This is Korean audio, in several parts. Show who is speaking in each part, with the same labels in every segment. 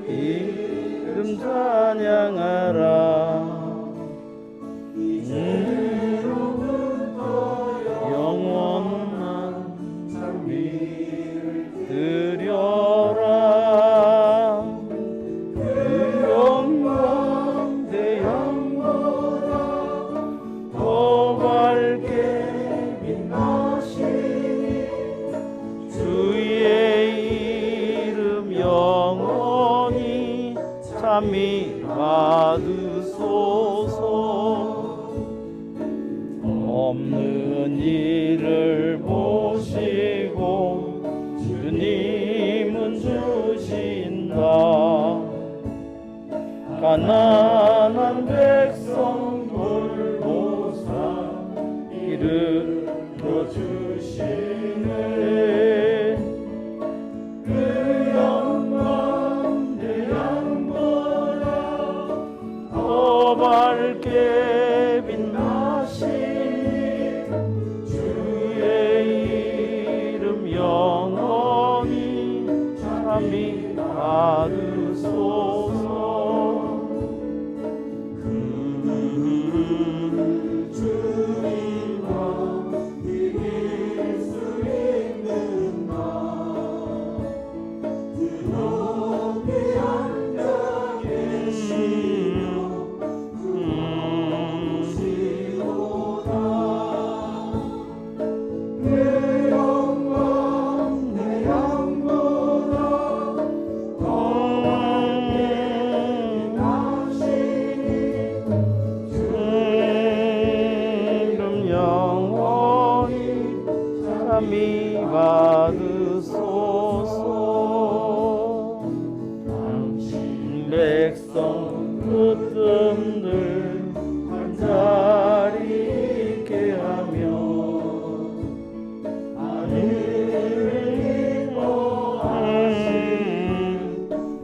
Speaker 1: 이름 찬양하라. 영원한 찬미를 드려라. 그 영광 대양보다 더 밝게 빛나시니 주의 이름 영원히 찬미 받으소서. 없는 일을 보시고 주님은 주신다. 가난한 백성 돌보사 이르러 주시네. 그 영광 대양보다 더 밝게 빛나시니 영원히 찬미 받으소서. 주님과 이길 수 있는 나 그 높이 앉아 계시며 부르시로다. 찬미 받으소서. 당신 백성 붙듦들 한자리 있게 하며 하늘을 인도하신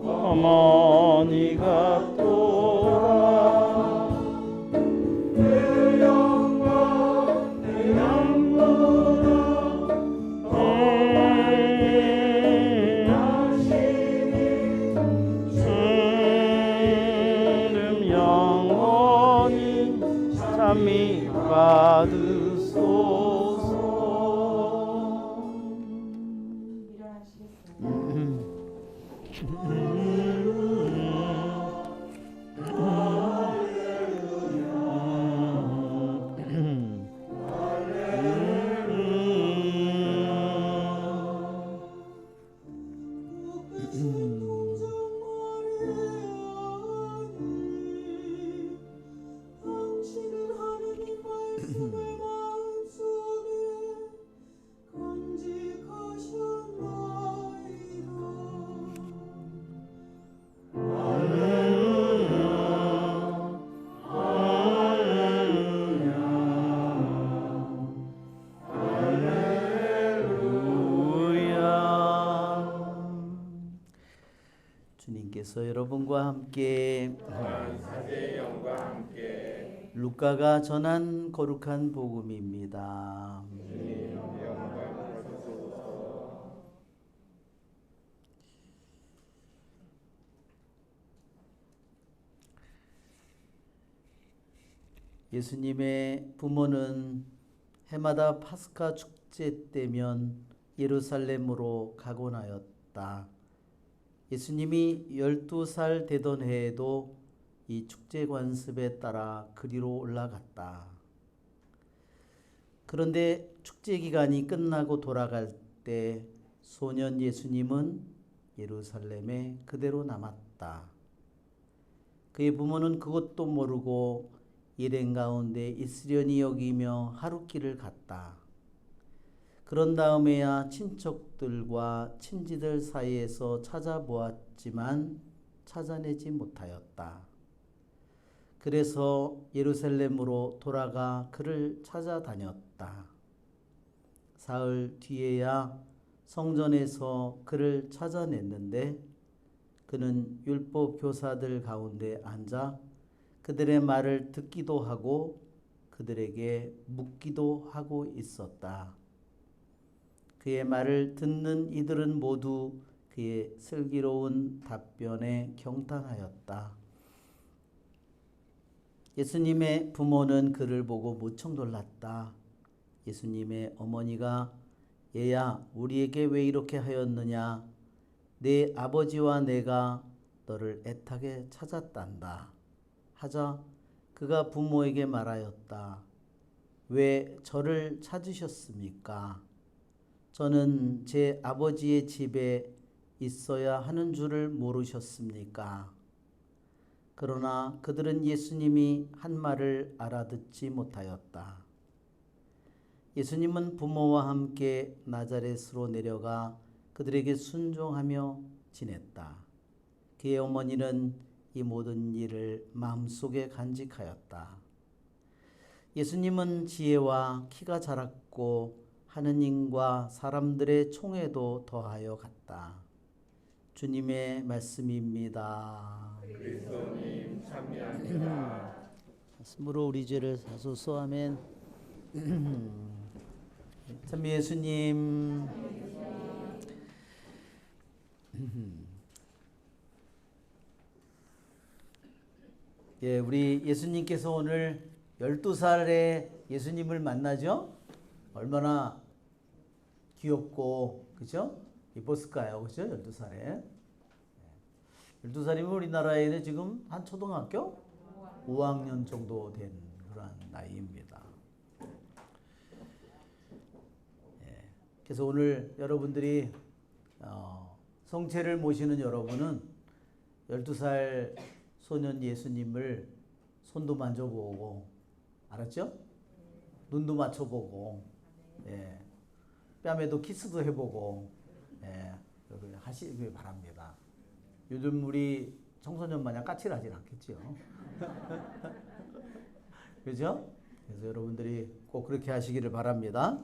Speaker 1: 어머니가 또라. 그 영광 내 양보다 찬미 받으소서. 주님께서 여러분과 함께 루카가 전한 거룩한 복음입니다. 예수님의 부모는 해마다 파스카 축제 때면 예루살렘으로 가곤 하였다. 예수님이 12살 되던 해에도 이 축제 관습에 따라 그리로 올라갔다. 그런데 축제 기간이 끝나고 돌아갈 때 소년 예수님은 예루살렘에 그대로 남았다. 그의 부모는 그것도 모르고 일행 가운데 있으려니 여기며 하룻길을 갔다. 그런 다음에야 친척들과 친지들 사이에서 찾아보았지만 찾아내지 못하였다. 그래서 예루살렘으로 돌아가 그를 찾아다녔다. 사흘 뒤에야 성전에서 그를 찾아냈는데 그는 율법 교사들 가운데 앉아 그들의 말을 듣기도 하고 그들에게 묻기도 하고 있었다. 그의 말을 듣는 이들은 모두 그의 슬기로운 답변에 경탄하였다. 예수님의 부모는 그를 보고 무척 놀랐다. 예수님의 어머니가 얘야 우리에게 왜 이렇게 하였느냐? 내 아버지와 내가 너를 애타게 찾았단다. 하자 그가 부모에게 말하였다. 왜 저를 찾으셨습니까? 저는 제 아버지의 집에 있어야 하는 줄을 모르셨습니까? 그러나 그들은 예수님이 한 말을 알아듣지 못하였다. 예수님은 부모와 함께 나자렛으로 내려가 그들에게 순종하며 지냈다. 그의 어머니는 이 모든 일을 마음속에 간직하였다. 예수님은 지혜와 키가 자랐고 하느님과 사람들의 총애도 더하여 갔다. 주님의 말씀입니다.
Speaker 2: 그리스도님 참여합니다.
Speaker 1: 말씀으로 우리 죄를 사소서. 아멘. 참 예수님. 예, 우리 예수님께서 오늘 12살에 예수님을 만나죠? 얼마나 귀엽고, 그죠? 이뻤을까요? 그죠? 12살에. 12살이면 우리나라에는 지금 한 초등학교 5학년 정도 된 그런 나이입니다. 예, 그래서 오늘 여러분들이 성체를 모시는 여러분은 12살 소년 예수님을 손도 만져보고, 알았죠? 눈도 맞춰보고, 예, 뺨에도 키스도 해보고, 예, 하시기 바랍니다. 요즘 우리 청소년 마냥 까칠하진 않겠죠. 그죠? 그래서 여러분들이 꼭 그렇게 하시기를 바랍니다.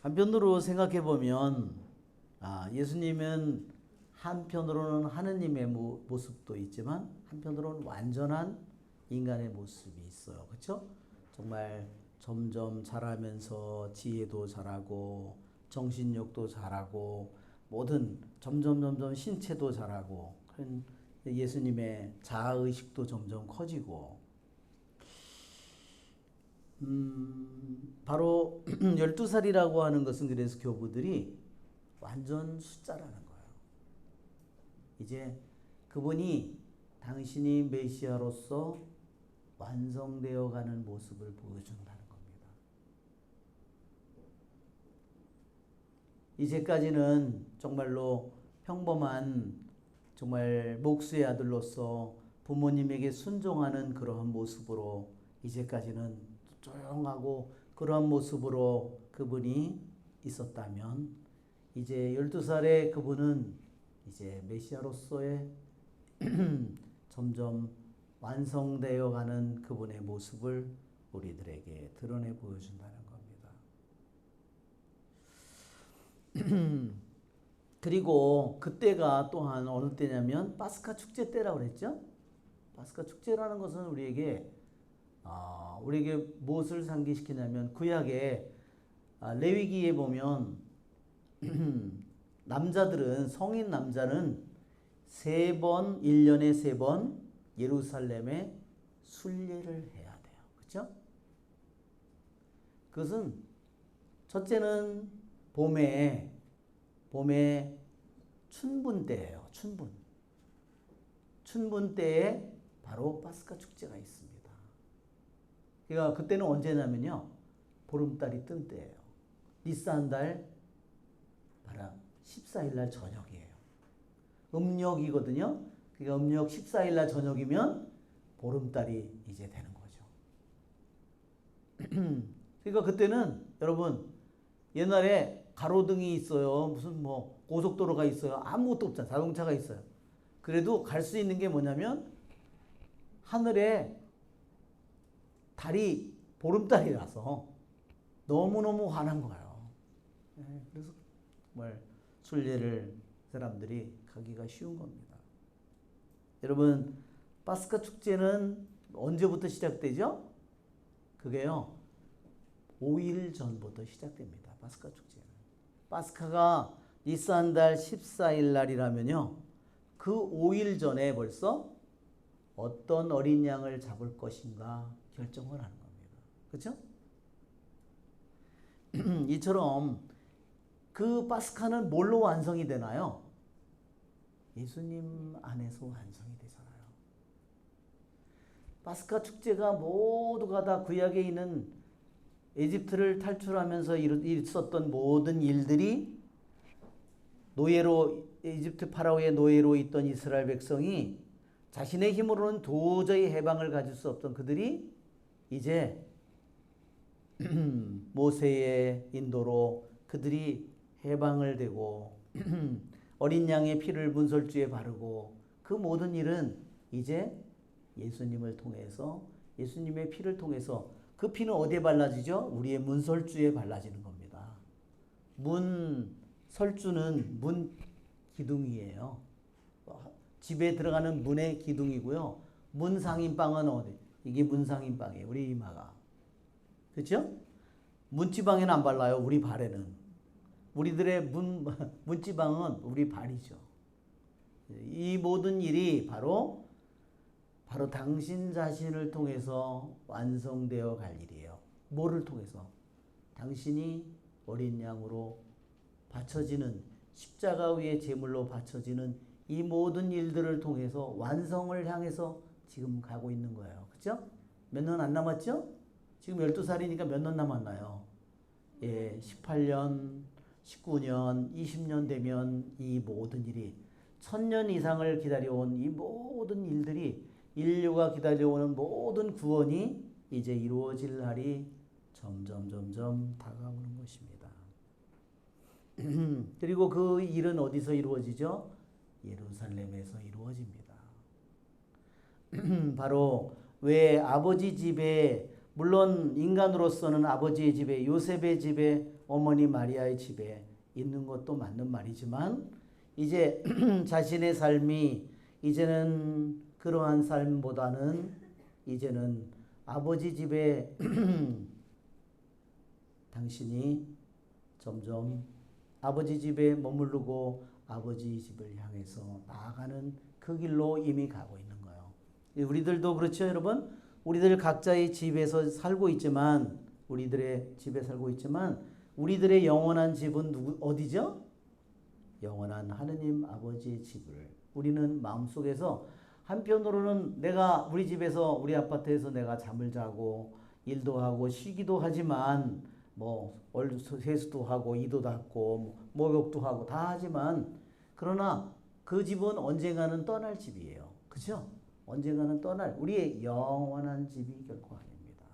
Speaker 1: 한편으로 생각해 보면, 예수님은 한편으로는 하느님의 모습도 있지만 한편으로는 완전한 인간의 모습이 있어요. 그렇죠? 정말 점점 자라면서 지혜도 자라고 정신력도 자라고 모든 점점 신체도 자라고 그런 예수님의 자아의식도 점점 커지고 바로 12살이라고 하는 것은 그래서 교부들이 완전 숫자라는 거예요. 이제 그분이 당신이 메시아로서 완성되어 가는 모습을 보여준다는 겁니다. 이제까지는 정말로 평범한 정말 목수의 아들로서 부모님에게 순종하는 그러한 모습으로 이제까지는 조용하고 그러한 모습으로 그분이 있었다면 이제 12살의 그분은 이제 메시아로서의 점점 완성되어 가는 그분의 모습을 우리들에게 드러내 보여준다는 겁니다. 그리고 그때가 또한 어느 때냐면 파스카 축제 때라고 그랬죠? 파스카 축제라는 것은 우리에게 무엇을 상기시키냐면 구약에 레위기에 보면 남자들은 성인 남자는 3번 1년에 3번 예루살렘에 순례를 해야 돼요. 그렇죠? 그것은 첫째는 봄에 춘분 때예요. 춘분 때에 바로 파스카 축제가 있습니다. 그러니까 그때는 언제냐면요. 보름달이 뜬 때예요. 니스한 바로 14일 날 저녁이에요. 음력이거든요. 그러니까 음력 14일 날 저녁이면 보름달이 이제 되는 거죠. 그러니까 그때는 여러분 옛날에 가로등이 있어요. 무슨 뭐 고속도로가 있어요. 아무것도 없잖아요. 자동차가 있어요. 그래도 갈 수 있는 게 뭐냐면 하늘에 달이 보름달이라서 너무너무 환한 거예요. 그래서 정말 순례를 사람들이 가기가 쉬운 겁니다. 여러분 파스카 축제는 언제부터 시작되죠? 그게요 5일 전부터 시작됩니다. 파스카 축제는 파스카가 니산달 14일 날이라면요. 그 5일 전에 벌써 어떤 어린 양을 잡을 것인가 결정을 하는 겁니다. 그렇죠? 이처럼 그 파스카는 뭘로 완성이 되나요? 예수님 안에서 완성이 되잖아요. 파스카 축제가 모두가 다 구약에 있는 에집트를 탈출하면서 있었던 모든 일들이 노예로 에집트 파라오의 노예로 있던 이스라엘 백성이 자신의 힘으로는 도저히 해방을 가질 수 없던 그들이 이제 모세의 인도로 그들이 해방을 되고 어린 양의 피를 문설주에 바르고 그 모든 일은 이제 예수님을 통해서 예수님의 피를 통해서 그 피는 어디에 발라지죠? 우리의 문설주에 발라지는 겁니다. 문설주는 문 기둥이에요. 집에 들어가는 문의 기둥이고요. 문상인빵은 어디? 이게 문상인빵이에요. 우리 이마가. 그렇죠? 문지방에는 안 발라요. 우리 발에는. 우리들의 문지방은 우리 발이죠. 이 모든 일이 바로 당신 자신을 통해서 완성되어 갈 일이에요. 뭐를 통해서? 당신이 어린 양으로 바쳐지는 십자가 위에 제물로 바쳐지는 이 모든 일들을 통해서 완성을 향해서 지금 가고 있는 거예요. 그렇죠? 몇 년 안 남았죠? 지금 12살이니까 몇 년 남았나요? 예, 18년, 19년, 20년 되면 이 모든 일이 1000년 이상을 기다려온 이 모든 일들이 인류가 기다려오는 모든 구원이 이제 이루어질 날이 점점 다가오는 것입니다. 그리고 그 일은 어디서 이루어지죠? 예루살렘에서 이루어집니다. 바로 왜 아버지 집에 물론 인간으로서는 아버지의 집에 요셉의 집에 어머니 마리아의 집에 있는 것도 맞는 말이지만 이제 자신의 삶이 이제는 그러한 삶보다는 이제는 아버지 집에 당신이 점점 아버지 집에 머무르고 아버지 집을 향해서 나아가는 그 길로 이미 가고 있는 거예요. 우리들도 그렇죠, 여러분? 우리들 각자의 집에서 살고 있지만 우리들의 집에 살고 있지만 우리들의 영원한 집은 어디죠? 영원한 하느님 아버지의 집을 우리는 마음속에서 한편으로는 내가 우리 집에서 우리 아파트에서 내가 잠을 자고 일도 하고 쉬기도 하지만 뭐 세수도 하고 이도 닦고 목욕도 하고 다 하지만 그러나 그 집은 언젠가는 떠날 집이에요. 그렇죠? 언젠가는 떠날 우리의 영원한 집이 결코 아닙니다.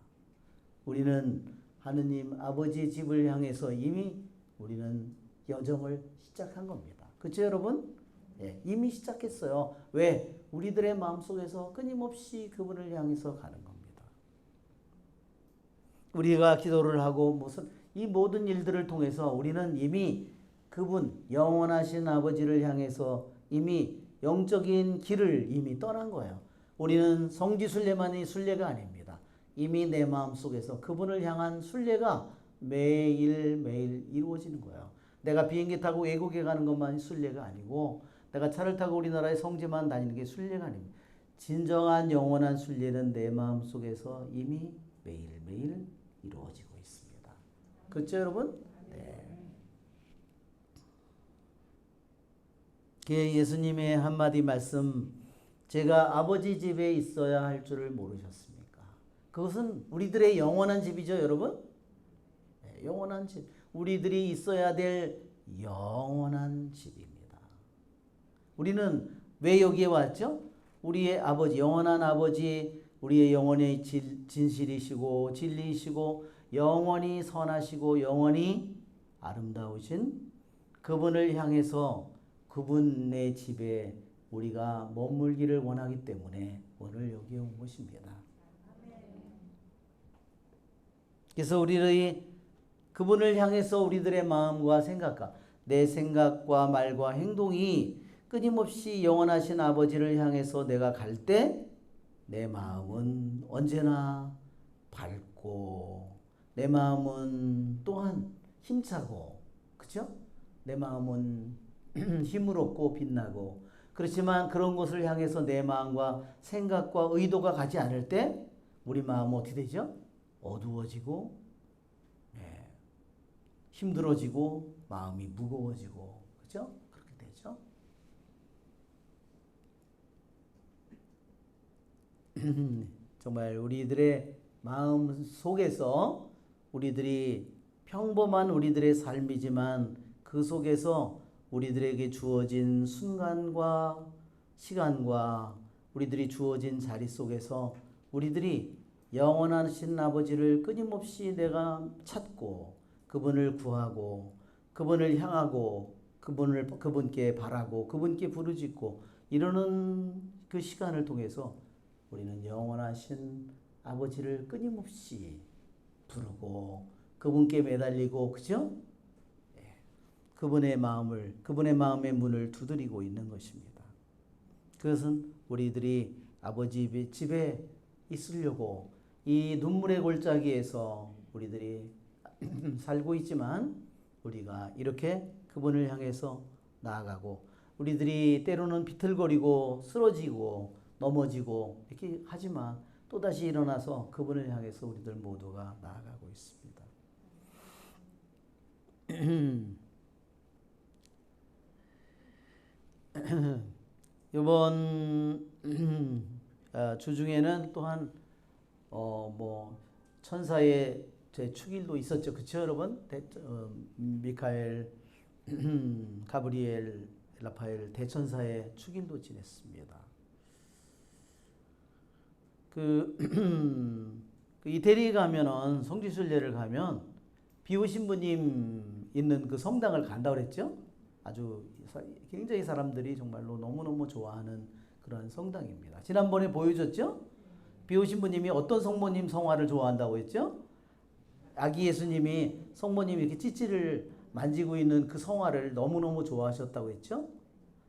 Speaker 1: 우리는 하느님 아버지의 집을 향해서 이미 우리는 여정을 시작한 겁니다. 그렇죠, 여러분? 예, 이미 시작했어요. 왜? 우리들의 마음속에서 끊임없이 그분을 향해서 가는 겁니다. 우리가 기도를 하고 무슨 이 모든 일들을 통해서 우리는 이미 그분 영원하신 아버지를 향해서 이미 영적인 길을 이미 떠난 거예요. 우리는 성지 순례만이 순례가 아닙니다. 이미 내 마음속에서 그분을 향한 순례가 매일매일 이루어지는 거예요. 내가 비행기 타고 외국에 가는 것만이 순례가 아니고 내가 차를 타고 우리나라의 성지만 다니는 게 순례가 아닙니다. 진정한 영원한 순례는 내 마음속에서 이미 매일매일 이루어지고 있습니다. 그렇죠, 여러분? 네. 예수님의 한마디 말씀, 제가 아버지 집에 있어야 할 줄을 모르셨습니까? 그것은 우리들의 영원한 집이죠, 여러분? 네, 영원한 집. 우리들이 있어야 될 영원한 집입니다. 우리는 왜 여기에 왔죠? 우리의 아버지, 영원한 아버지, 우리의 영원의 진실이시고 진리이시고 영원히 선하시고 영원히 아름다우신 그분을 향해서 그분의 집에 우리가 머물기를 원하기 때문에 오늘 여기에 온 것입니다. 그래서 우리의 그분을 향해서 우리들의 마음과 생각과 내 생각과 말과 행동이 끊임없이 영원하신 아버지를 향해서 내가 갈 때 내 마음은 언제나 밝고 내 마음은 또한 힘차고 그렇죠? 내 마음은 힘을 얻고 빛나고, 그렇지만 그런 것을 향해서 내 마음과 생각과 의도가 가지 않을 때 우리 마음은 어떻게 되죠? 어두워지고, 예, 힘들어지고, 마음이 무거워지고, 그죠? 그렇게 되죠. 정말 우리들의 마음 속에서 우리들이 평범한 우리들의 삶이지만 그 속에서 우리들에게 주어진 순간과 시간과 우리들이 주어진 자리 속에서 우리들이 영원하신 아버지를 끊임없이 내가 찾고 그분을 구하고 그분을 향하고 그분께 바라고 그분께 부르짖고 이러는 그 시간을 통해서 우리는 영원하신 아버지를 끊임없이 부르고 그분께 매달리고, 그죠? 그분의 마음의 문을 두드리고 있는 것입니다. 그것은 우리들이 아버지 집에 있으려고 이 눈물의 골짜기에서 우리들이 살고 있지만 우리가 이렇게 그분을 향해서 나아가고 우리들이 때로는 비틀거리고 쓰러지고 넘어지고 이렇게 하지만 또다시 일어나서 그분을 향해서 우리들 모두가 나아가고 있습니다. 이번 주중에는 또한 천사의 축일도 있었죠, 그렇죠, 여러분? 미카엘, 가브리엘, 라파엘 대천사의 축일도 지냈습니다. 그 이태리에 가면은 성지순례를 가면 비오신부님 있는 그 성당을 간다 그랬죠? 아주 굉장히 사람들이 정말로 너무너무 좋아하는 그런 성당입니다. 지난번에 보여줬죠? 비오신부님이 어떤 성모님 성화를 좋아한다고 했죠? 아기 예수님이 성모님이 이렇게 찌찌를 만지고 있는 그 성화를 너무너무 좋아하셨다고 했죠?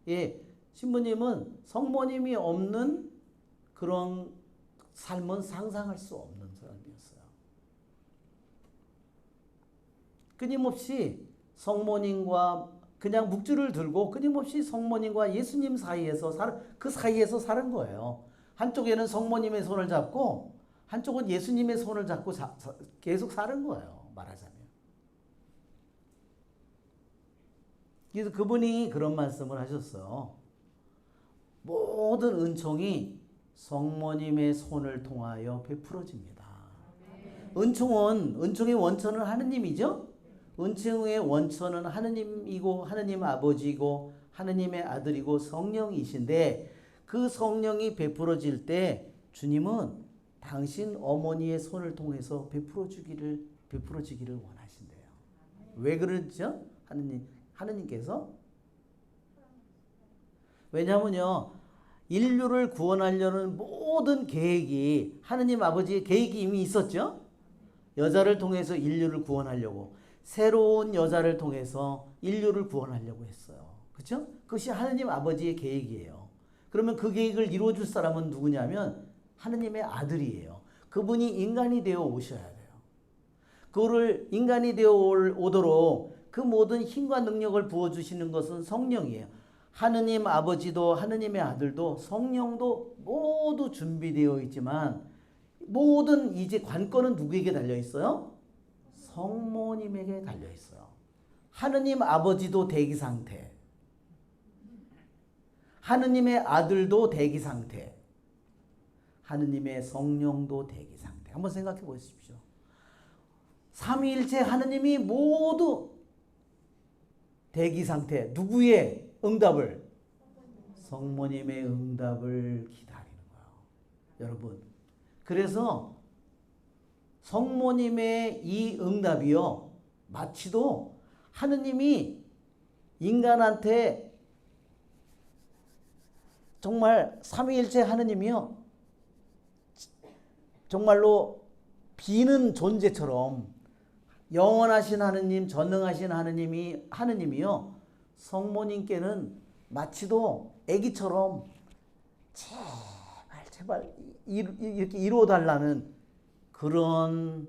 Speaker 1: 예, 신부님은 성모님이 없는 그런 삶은 상상할 수 없는 사람이었어요. 끊임없이 성모님과 그냥 묵주를 들고 끊임없이 성모님과 예수님 사이에서 그 사이에서 사는 거예요. 한쪽에는 성모님의 손을 잡고 한쪽은 예수님의 손을 잡고 계속 사는 거예요, 말하자면. 그래서 그분이 그런 말씀을 하셨어요. 모든 은총이 성모님의 손을 통하여 베풀어집니다. 은총의 원천은 하느님이죠. 은총의 원천은 하느님이고 하느님 아버지이고 하느님의 아들이고 성령이신데 그 성령이 베풀어질 때 주님은 당신 어머니의 손을 통해서 베풀어지기를 원하신대요. 왜 그러죠? 하느님께서? 왜냐하면요, 인류를 구원하려는 모든 계획이 하느님 아버지의 계획이 이미 있었죠. 여자를 통해서 인류를 구원하려고 새로운 여자를 통해서 인류를 구원하려고 했어요. 그렇죠? 그것이 하느님 아버지의 계획이에요. 그러면 그 계획을 이루어줄 사람은 누구냐면 하느님의 아들이에요. 그분이 인간이 되어 오셔야 돼요. 그거를 인간이 되어 오도록 그 모든 힘과 능력을 부어주시는 것은 성령이에요. 하느님 아버지도 하느님의 아들도 성령도 모두 준비되어 있지만 모든 이제 관건은 누구에게 달려 있어요? 성모님에게 달려 있어요. 하느님 아버지도 대기 상태, 하느님의 아들도 대기 상태, 하느님의 성령도 대기 상태. 한번 생각해 보십시오. 삼위일체 하느님이 모두 대기 상태. 누구의 응답을? 성모님의 응답을 기다리는 거예요. 여러분, 그래서 성모님의 이 응답이요, 마치도 하느님이 인간한테 정말 삼위일체 하느님이요, 정말로 비는 존재처럼 영원하신 하느님, 전능하신 하느님이요, 성모님께는 마치도 아기처럼 제발 이렇게 이루어달라는 그런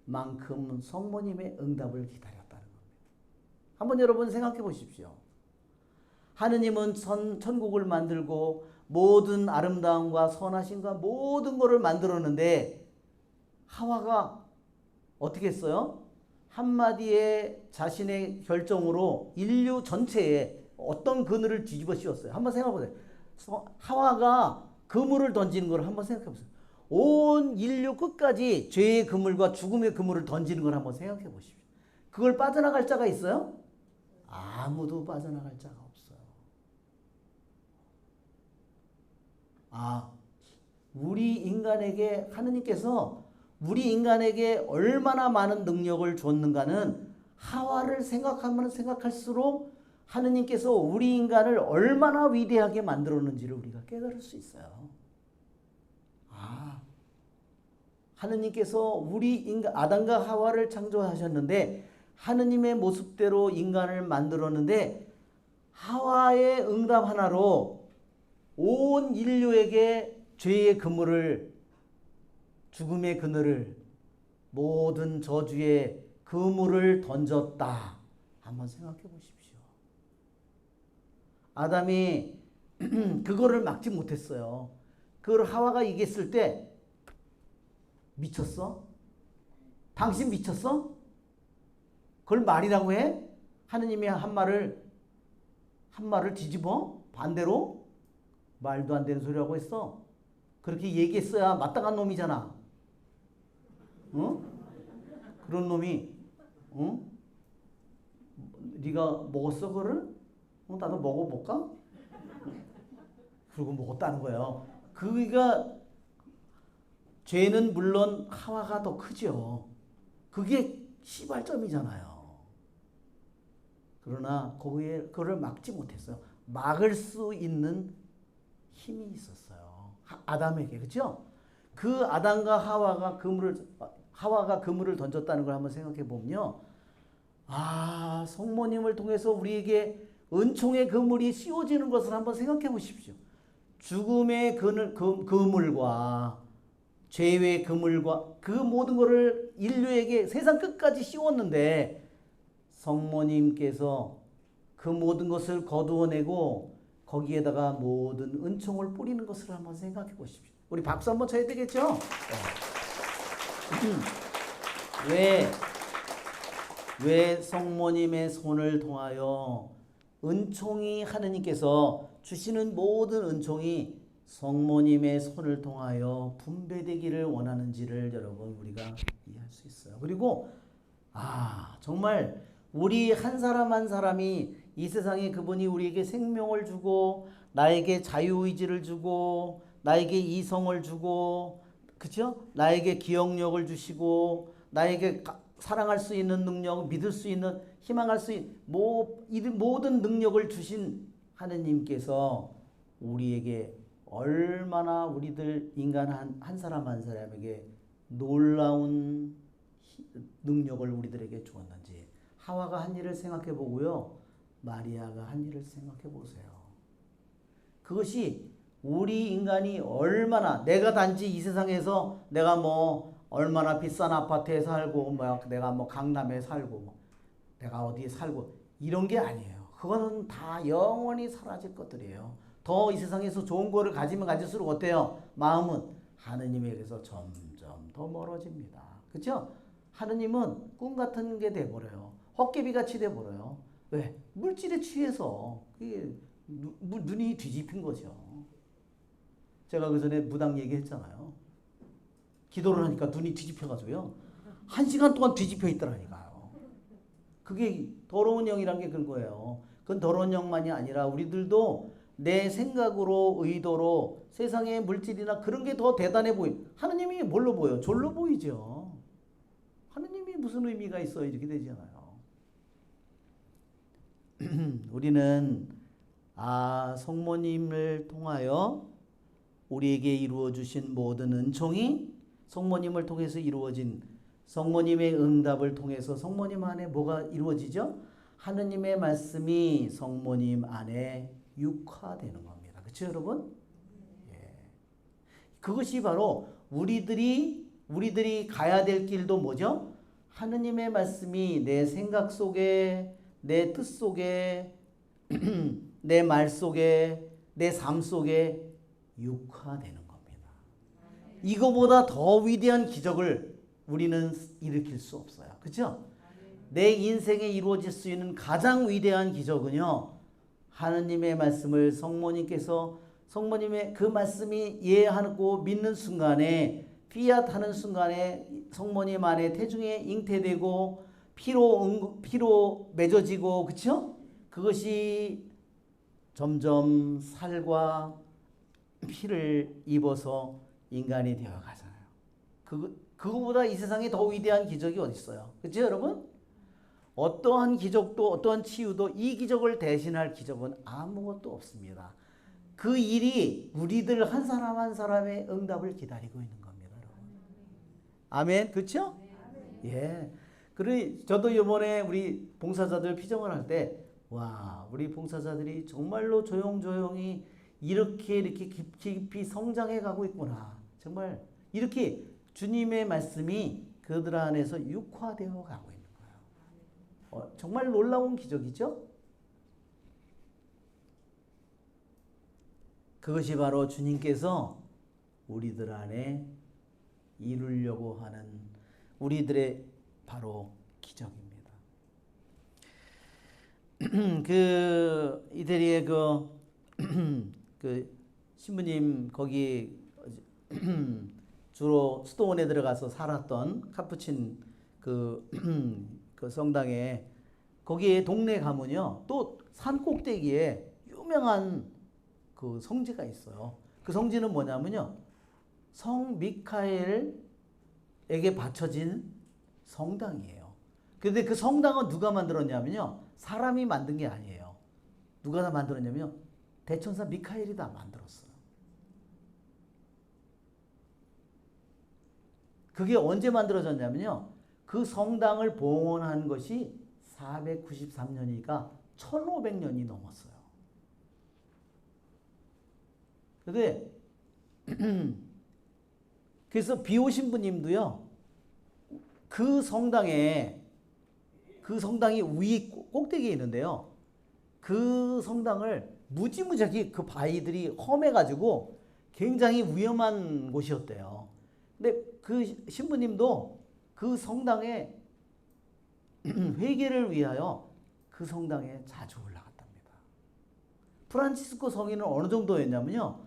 Speaker 1: 만큼 성모님의 응답을 기다렸다는 겁니다. 한번 여러분 생각해 보십시오. 하느님은 천국을 만들고 모든 아름다움과 선하심과 모든 것을 만들었는데 하와가 어떻게 했어요? 한마디의 자신의 결정으로 인류 전체에 어떤 그늘을 뒤집어 씌웠어요. 한번 생각해 보세요. 하와가 그물을 던지는 걸 한번 생각해 보세요. 온 인류 끝까지 죄의 그물과 죽음의 그물을 던지는 걸 한번 생각해 보십시오. 그걸 빠져나갈 자가 있어요? 아무도 빠져나갈 자가 없어요. 우리 인간에게 하느님께서 우리 인간에게 얼마나 많은 능력을 줬는가는 하와를 생각하면 생각할수록 하느님께서 우리 인간을 얼마나 위대하게 만들었는지를 우리가 깨달을 수 있어요. 하느님께서 우리 인간 아담과 하와를 창조하셨는데 하느님의 모습대로 인간을 만들었는데 하와의 응답 하나로 온 인류에게 죄의 그물을 죽음의 그늘을 모든 저주의 그물을 던졌다. 한번 생각해 보십시오. 아담이 그거를 막지 못했어요. 그걸 하와가 얘기했을 때 미쳤어? 당신 미쳤어? 그걸 말이라고 해? 하느님이 한 말을 뒤집어? 반대로? 말도 안 되는 소리라고 했어. 그렇게 얘기했어야 마땅한 놈이잖아. 그런 놈이 네가 먹었어 그거를? 나도 먹어볼까? 그리고 먹었다는 거예요. 그가 죄는 물론 하와가 더 크죠. 그게 시발점이잖아요. 그러나 그거를 막지 못했어요. 막을 수 있는 힘이 있었어요. 아담에게. 그렇죠? 그 아담과 하와가 그물을 던졌다는 걸 한번 생각해 보면요. 성모님을 통해서 우리에게 은총의 그물이 씌워지는 것을 한번 생각해 보십시오. 죽음의 그물과 죄의 그물과 그 모든 것을 인류에게 세상 끝까지 씌웠는데 성모님께서 그 모든 것을 거두어내고 거기에다가 모든 은총을 뿌리는 것을 한번 생각해 보십시오. 우리 박수 한번 쳐야 되겠죠? 왜 성모님의 손을 통하여 은총이 하느님께서 주시는 모든 은총이 성모님의 손을 통하여 분배되기를 원하는지를 여러분 우리가 이해할 수 있어요. 그리고 정말 우리 한 사람 한 사람이 이 세상에 그분이 우리에게 생명을 주고 나에게 자유의지를 주고 나에게 이성을 주고 그렇죠? 나에게 기억력을 주시고 나에게 사랑할 수 있는 능력, 믿을 수 있는, 희망할 수 있는 모든 능력을 주신 하느님께서 우리에게 얼마나 우리들 인간 한 사람 한 사람에게 놀라운 능력을 우리들에게 주었는지 하와가 한 일을 생각해 보고요. 마리아가 한 일을 생각해 보세요. 그것이 우리 인간이 얼마나 내가 단지 이 세상에서 내가 얼마나 비싼 아파트에 살고 내가 강남에 살고 내가 어디에 살고 이런 게 아니에요. 그거는 다 영원히 사라질 것들이에요. 더 이 세상에서 좋은 거를 가지면 가질수록 어때요? 마음은 하느님에게서 점점 더 멀어집니다. 그렇죠? 하느님은 꿈 같은 게 돼버려요. 헛개비같이 돼버려요. 왜? 물질에 취해서 그게 눈이 뒤집힌 거죠. 제가 그 전에 무당 얘기했잖아요. 기도를 하니까 눈이 뒤집혀가지고요. 1시간 동안 뒤집혀 있더라니까요. 그게 더러운 영이란 게 그런 거예요. 그건 더러운 영만이 아니라 우리들도 내 생각으로 의도로 세상의 물질이나 그런 게 더 대단해 보여. 하느님이 뭘로 보여? 졸로 보이죠. 하느님이 무슨 의미가 있어? 이렇게 되잖아요. 우리는 성모님을 통하여 우리에게 이루어 주신 모든 은총이 성모님을 통해서 이루어진 성모님의 응답을 통해서 성모님 안에 뭐가 이루어지죠? 하느님의 말씀이 성모님 안에 육화되는 겁니다. 그렇죠, 여러분? 예. 그것이 바로 우리들이 가야 될 길도 뭐죠? 하느님의 말씀이 내 생각 속에 내 뜻 속에 내 말 속에 내 삶 속에 육화되는 겁니다. 이거보다 더 위대한 기적을 우리는 일으킬 수 없어요. 그렇죠? 내 인생에 이루어질 수 있는 가장 위대한 기적은요, 하느님의 말씀을 성모님의 그 말씀이 이해하고 믿는 순간에, 피앗 하는 순간에 성모님 안에 태중에 잉태되고 피로 맺어지고, 그렇죠? 그것이 점점 살과 피를 입어서 인간이 되어 가잖아요. 그거보다 이 세상에 더 위대한 기적이 어디 있어요? 그렇죠, 여러분? 어떠한 기적도 어떠한 치유도 이 기적을 대신할 기적은 아무것도 없습니다. 그 일이 우리들 한 사람 한 사람의 응답을 기다리고 있는 겁니다, 여러분. 아멘, 그렇죠? 예. 그리고 저도 이번에 우리 봉사자들 피정을 할 때, 와, 우리 봉사자들이 정말로 조용조용히 이렇게 깊이 성장해 가고 있구나. 정말 이렇게 주님의 말씀이 그들 안에서 육화되어 가고 있는 거예요. 정말 놀라운 기적이죠? 그것이 바로 주님께서 우리들 안에 이루려고 하는 우리들의 바로 기적입니다. 이태리의 그 신부님 거기 주로 수도원에 들어가서 살았던 카푸친 그 성당에, 거기에 동네 가면요, 또 산 꼭대기에 유명한 그 성지가 있어요. 그 성지는 뭐냐면요, 성 미카엘에게 바쳐진 성당이에요. 근데 그 성당은 누가 만들었냐면요, 사람이 만든 게 아니에요. 누가 다 만들었냐면요, 대천사 미카엘이 다 만들었어요. 그게 언제 만들어졌냐면요, 그 성당을 봉헌한 것이 493년이니까 1500년이 넘었어요. 근데 그래서 비오신 분님도요, 그 성당이 위 꼭대기에 있는데요, 그 성당을 무지무지하게 그 바위들이 험해가지고 굉장히 위험한 곳이었대요. 근데 그 신부님도 그 성당에 회개를 위하여 그 성당에 자주 올라갔답니다. 프란치스코 성인은 어느 정도였냐면요,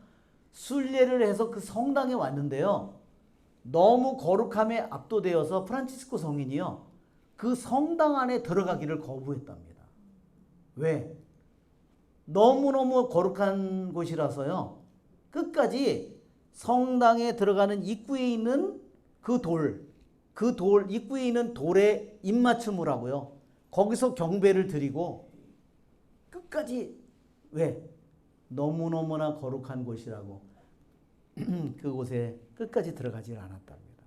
Speaker 1: 순례를 해서 그 성당에 왔는데요, 너무 거룩함에 압도되어서 프란치스코 성인이요, 그 성당 안에 들어가기를 거부했답니다. 왜? 너무너무 거룩한 곳이라서요, 끝까지 성당에 들어가는 입구에 있는 그 입구에 있는 돌에 입맞춤을 하고요, 거기서 경배를 드리고 끝까지, 왜? 너무너무나 거룩한 곳이라고 그곳에 끝까지 들어가지 않았답니다.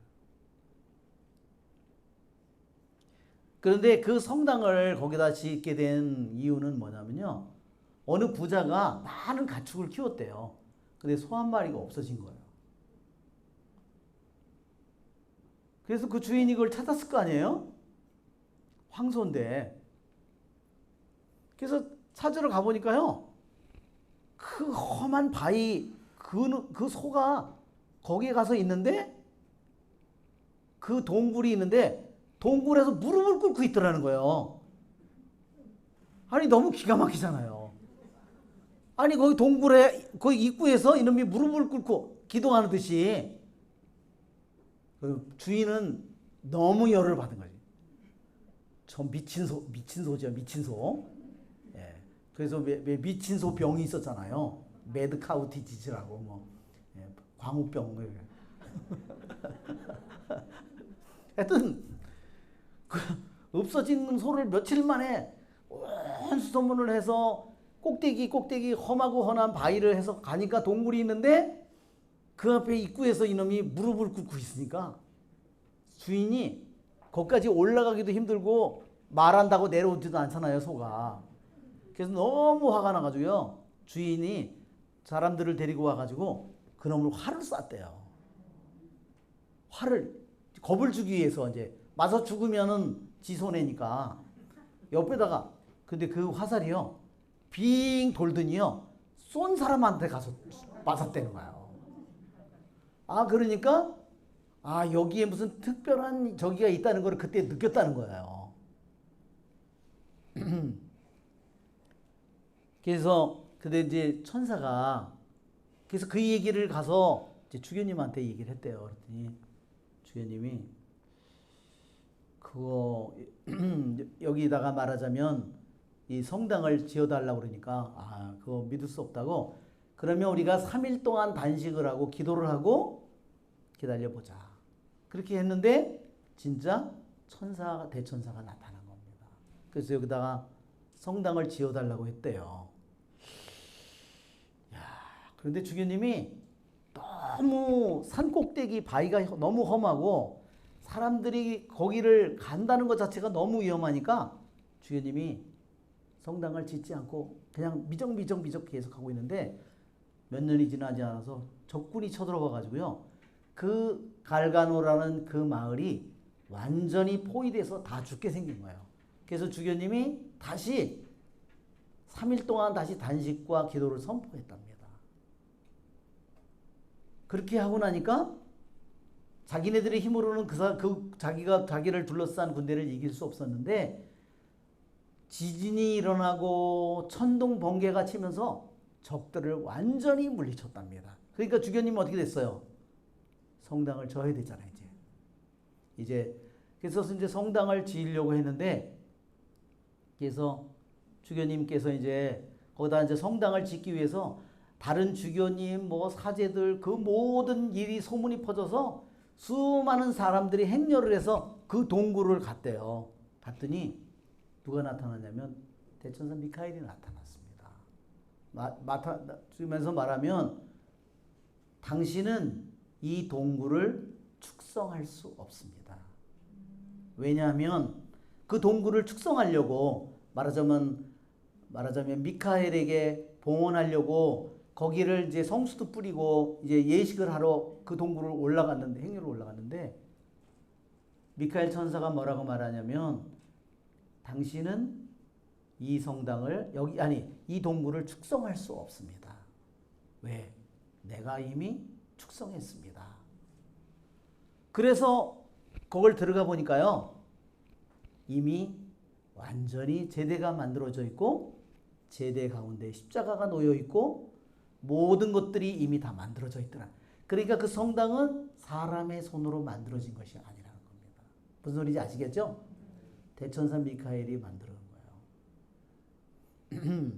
Speaker 1: 그런데 그 성당을 거기다 짓게 된 이유는 뭐냐면요, 어느 부자가 많은 가축을 키웠대요. 근데 소 한 마리가 없어진 거예요. 그래서 그 주인이 그걸 찾았을 거 아니에요? 황소인데. 그래서 찾으러 가보니까요, 그 험한 바위, 그 소가 거기에 가서 있는데, 그 동굴이 있는데 동굴에서 무릎을 꿇고 있더라는 거예요. 아니, 너무 기가 막히잖아요. 아니, 거기 동굴에, 거기 입구에서 이놈이 무릎을 꿇고 기도하는 듯이, 그 주인은 너무 열을 받은 거지. 저 미친 소죠, 미친 소. 예. 그래서 왜 미친 소 병이 있었잖아요. 매드카우 디지즈라고, 뭐, 예, 광우병. 하여튼 그 없어진 소를 며칠 만에 온 수소문을 해서 꼭대기 험하고 험한 바위를 해서 가니까 동굴이 있는데, 그 앞에 입구에서 이놈이 무릎을 꿇고 있으니까 주인이 거기까지 올라가기도 힘들고 말한다고 내려오지도 않잖아요, 소가. 그래서 너무 화가 나가지고요, 주인이 사람들을 데리고 와가지고 그놈을 활을 쐈대요. 겁을 주기 위해서, 이제 맞아 죽으면은 지 손해니까 옆에다가 근데 그 화살이요, 빙 돌더니요, 쏜 사람한테 가서 맞았다는 거예요. 아, 그러니까, 아, 여기에 무슨 특별한 저기가 있다는 걸 그때 느꼈다는 거예요. 그래서, 근데 이제 천사가, 그래서 그 얘기를 가서 이제 주교님한테 얘기를 했대요. 그랬더니, 주교님이, 그거, 여기다가 말하자면, 이 성당을 지어달라고 그러니까, 아, 그거 믿을 수 없다고. 그러면 우리가 3일 동안 단식을 하고, 기도를 하고, 기다려보자. 그렇게 했는데, 진짜 대천사가 나타난 겁니다. 그래서 여기다가 성당을 지어달라고 했대요. 야, 그런데 주교님이 너무 산꼭대기 바위가 너무 험하고 사람들이 거기를 간다는 것 자체가 너무 위험하니까 주교님이 성당을 짓지 않고 그냥 미적미적 계속 하고 있는데 몇 년이 지나지 않아서 적군이 쳐들어와 가지고요, 그 갈가노라는 그 마을이 완전히 포위돼서 다 죽게 생긴 거예요. 그래서 주교님이 다시 3일 동안 다시 단식과 기도를 선포했답니다. 그렇게 하고 나니까 자기네들의 힘으로는 자기를 둘러싼 군대를 이길 수 없었는데 지진이 일어나고 천둥 번개가 치면서 적들을 완전히 물리쳤답니다. 그러니까 주교님은 어떻게 됐어요? 성당을 져야 되잖아요, 이제. 그래서 이제 성당을 지으려고 했는데, 그래서 주교님께서 이제 거기다 이제 성당을 짓기 위해서 다른 주교님, 뭐 사제들, 그 모든 일이 소문이 퍼져서 수많은 사람들이 행렬을 해서 그 동굴을 갔대요. 갔더니 누가 나타났냐면 대천사 미카엘이 나타났습니다. 나타나면서 말하면 당신은 이 동굴을 축성할 수 없습니다. 왜냐하면 그 동굴을 축성하려고 말하자면 미카엘에게 봉헌하려고 거기를 이제 성수도 뿌리고 이제 예식을 하러 그 동굴을 올라갔는데, 행렬을 올라갔는데 미카엘 천사가 뭐라고 말하냐면 당신은 이 성당을 이 동굴을 축성할 수 없습니다. 왜? 내가 이미 축성했습니다. 그래서 그걸 들어가 보니까요, 이미 완전히 제대가 만들어져 있고 제대 가운데 십자가가 놓여 있고 모든 것들이 이미 다 만들어져 있더라. 그러니까 그 성당은 사람의 손으로 만들어진 것이 아니라는 겁니다. 무슨 소리인지 아시겠죠? 대천사 미카엘이 만들어 놓은 거예요.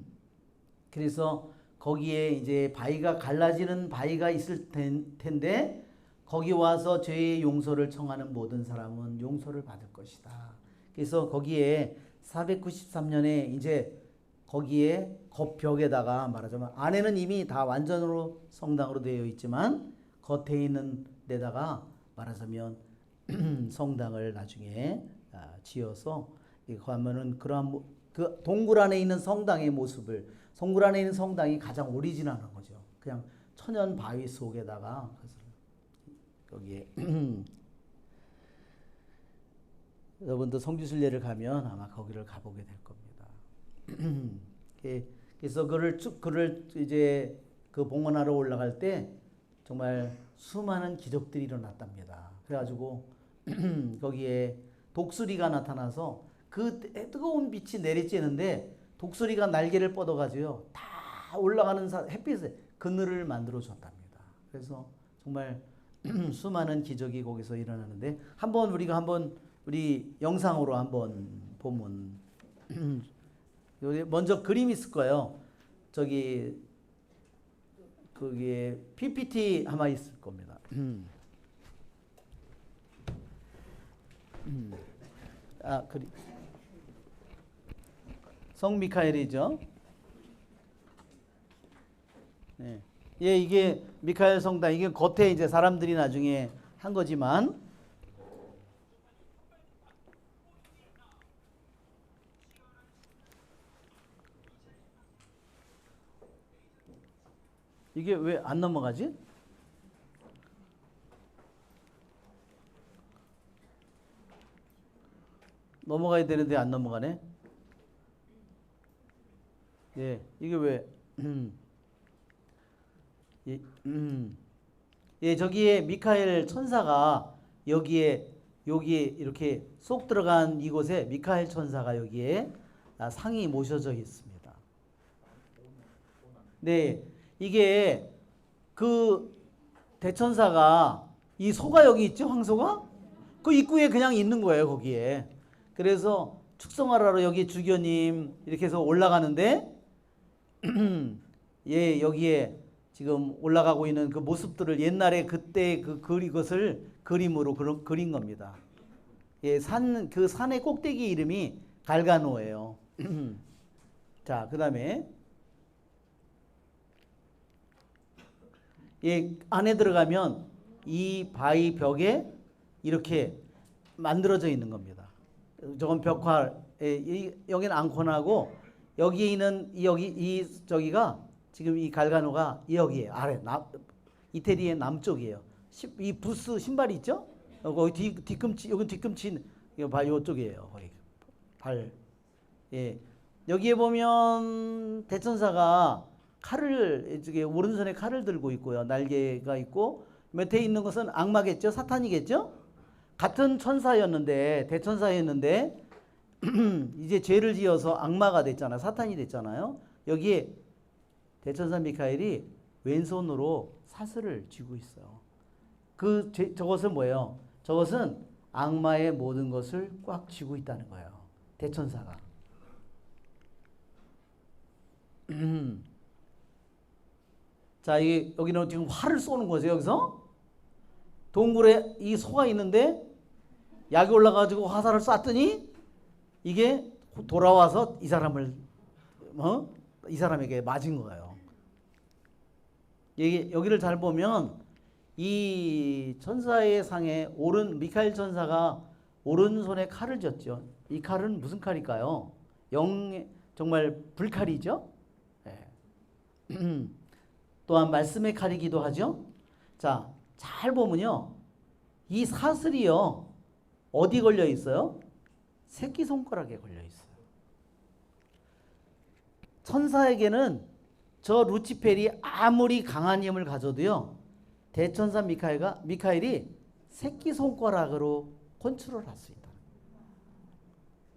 Speaker 1: 그래서 거기에 이제 갈라지는 바위가 있을 텐데 거기 와서 죄의 용서를 청하는 모든 사람은 용서를 받을 것이다. 그래서 거기에 493년에 이제 거기에 겉벽에다가 말하자면 안에는 이미 다 완전으로 성당으로 되어 있지만 겉에 있는 데다가 말하자면 성당을 나중에 지어서 이거 하면은 그러한 그 동굴 안에 있는 성당의 모습을, 동굴 안에 있는 성당이 가장 오리지널한 거죠. 그냥 천연 바위 속에다가 거기에 여러분도 성지순례를 가면 아마 거기를 가보게 될 겁니다. 그래서 그를 이제 그 봉헌하러 올라갈 때 정말 수많은 기적들이 일어났답니다. 그래가지고 거기에 독수리가 나타나서 그 뜨거운 빛이 내리쬐는데 독수리가 날개를 뻗어가지고요, 다 올라가는 햇빛에 그늘을 만들어 줬답니다. 그래서 정말 수많은 기적이 거기서 일어나는데 우리 영상으로 한번 보면 먼저 그림 있을 거예요. 거기에 PPT 아마 있을 겁니다. 그림. 성 미카엘이죠. 네. 예, 이게 미카엘 성당, 이게 겉에 이제 사람들이 나중에 한 거지만 이게 왜 안 넘어가지? 넘어가야 되는데 안 넘어가네. 예, 이게 왜 예, 예, 저기에 미카엘 천사가 여기에 이렇게 쏙 들어간 이곳에 미카엘 천사가 여기에 상이 모셔져 있습니다. 네, 이게 그 대천사가 이 소가 여기 있죠, 황소가? 그 입구에 그냥 있는 거예요, 거기에. 그래서 축성하라로 여기 주교님 이렇게 해서 올라가는데 예, 여기에 지금 올라가고 있는 그 모습들을 옛날에 그때 그것을 그림으로 그린 겁니다. 예, 그 산의 꼭대기 이름이 갈가노예요. 자, 그 다음에 예, 안에 들어가면 이 바위 벽에 이렇게 만들어져 있는 겁니다. 저건 벽화, 여기는 앙코나고 여기에 있는 저기가 지금 이 갈가노가 여기에 아래 이태리의 남쪽이에요. 이 부스 신발이 있죠? 거기 뒤꿈치, 여기 뒤꿈치 요쪽이에요. 거기 발. 예. 여기에 보면 대천사가 칼을 이쪽에 오른손에 칼을 들고 있고요. 날개가 있고 밑에 있는 것은 악마겠죠? 사탄이겠죠? 같은 천사였는데 대천사였는데 이제 죄를 지어서 악마가 됐잖아요. 사탄이 됐잖아요. 여기에 대천사 미카엘이 왼손으로 사슬을 쥐고 있어요. 저것은 뭐예요? 저것은 악마의 모든 것을 꽉 쥐고 있다는 거예요. 대천사가. 자, 여기는 지금 활을 쏘는 거죠. 여기서 동굴에 이 소가 있는데 약이 올라가지고 화살을 쐈더니 이게 돌아와서 이 사람에게 맞은 거예요. 여기를 잘 보면 이 천사의 상에 미카엘 천사가 오른손에 칼을 쥐었죠. 이 칼은 무슨 칼일까요? 정말 불칼이죠. 네. 또한 말씀의 칼이기도 하죠. 자, 잘 보면요, 이 사슬이요 어디 걸려 있어요? 새끼손가락에 걸려 있어요. 천사에게는 저 루치펠이 아무리 강한 힘을 가져도요, 대천사 미카엘이 새끼손가락으로 컨트롤할 수 있다.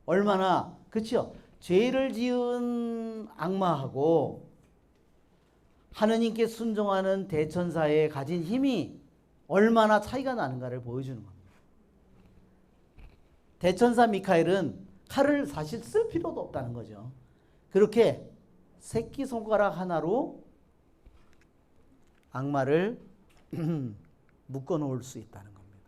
Speaker 1: 얼마나, 그렇죠? 죄를 지은 악마하고 하느님께 순종하는 대천사에 가진 힘이 얼마나 차이가 나는가를 보여주는 겁니다. 대천사 미카엘은 칼을 사실 쓸 필요도 없다는 거죠. 그렇게 새끼손가락 하나로 악마를 묶어 놓을 수 있다는 겁니다.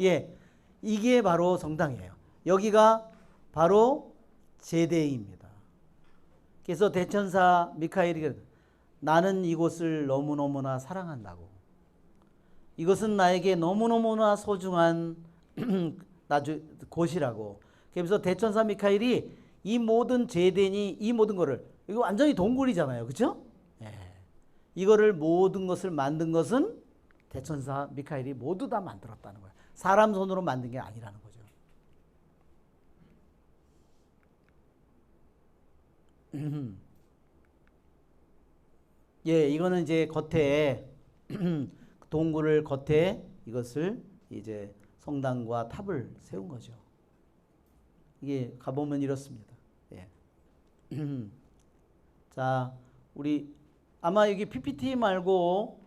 Speaker 1: 예, 이게 바로 성당이에요. 여기가 바로 제대입니다. 그래서 대천사 미카엘이 나는 이곳을 너무너무나 사랑한다고. 이것은 나에게 너무너무나 소중한 곳이라고. 그래서 대천사 미카엘이 이 모든 제단이 이 모든 거를, 이거 완전히 동굴이잖아요. 그렇죠? 예. 이거를 모든 것을 만든 것은 대천사 미카엘이 모두 다 만들었다는 거예요. 사람 손으로 만든 게 아니라는 거죠. 예, 이거는 이제 겉에 동굴을 겉에 이것을 이제 성당과 탑을 세운 거죠. 이게 가보면 이렇습니다. 예. 자, 우리 아마 여기 PPT 말고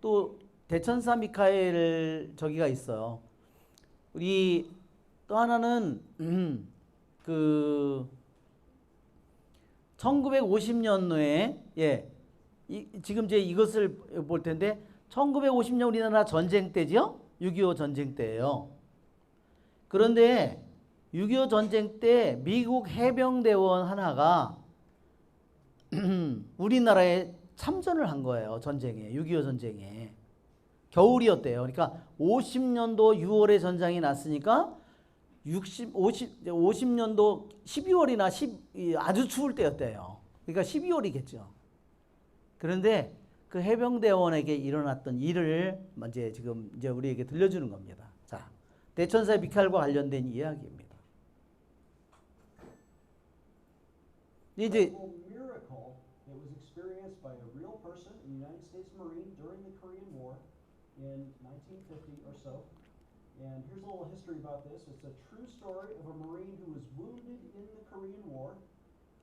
Speaker 1: 또 대천사 미카엘 저기가 있어요. 우리 또 하나는 1950년도에 예. 지금 이제 이것을 볼 텐데 1950년 우리나라 전쟁 때죠? 6.25 전쟁 때예요. 그런데 6.25 전쟁 때 미국 해병대원 하나가 우리나라에 참전을 한 거예요. 전쟁에. 6.25 전쟁에. 겨울이었대요. 그러니까 50년도 6월에 전쟁이 났으니까 50년도 12월이나 아주 추울 때였대요. 그러니까 12월이겠죠. 그런데 그 해병대원에게 일어났던 일을 지금 이제 우리에게 들려주는 겁니다. 자, 대천사 미카엘과 관련된 이야기입니다. 이제
Speaker 3: incredible miracle that was experienced by a real person, a United States Marine during the Korean War in 1950 or so. And here's a little history about this. It's a true story of a Marine who was wounded in the Korean War.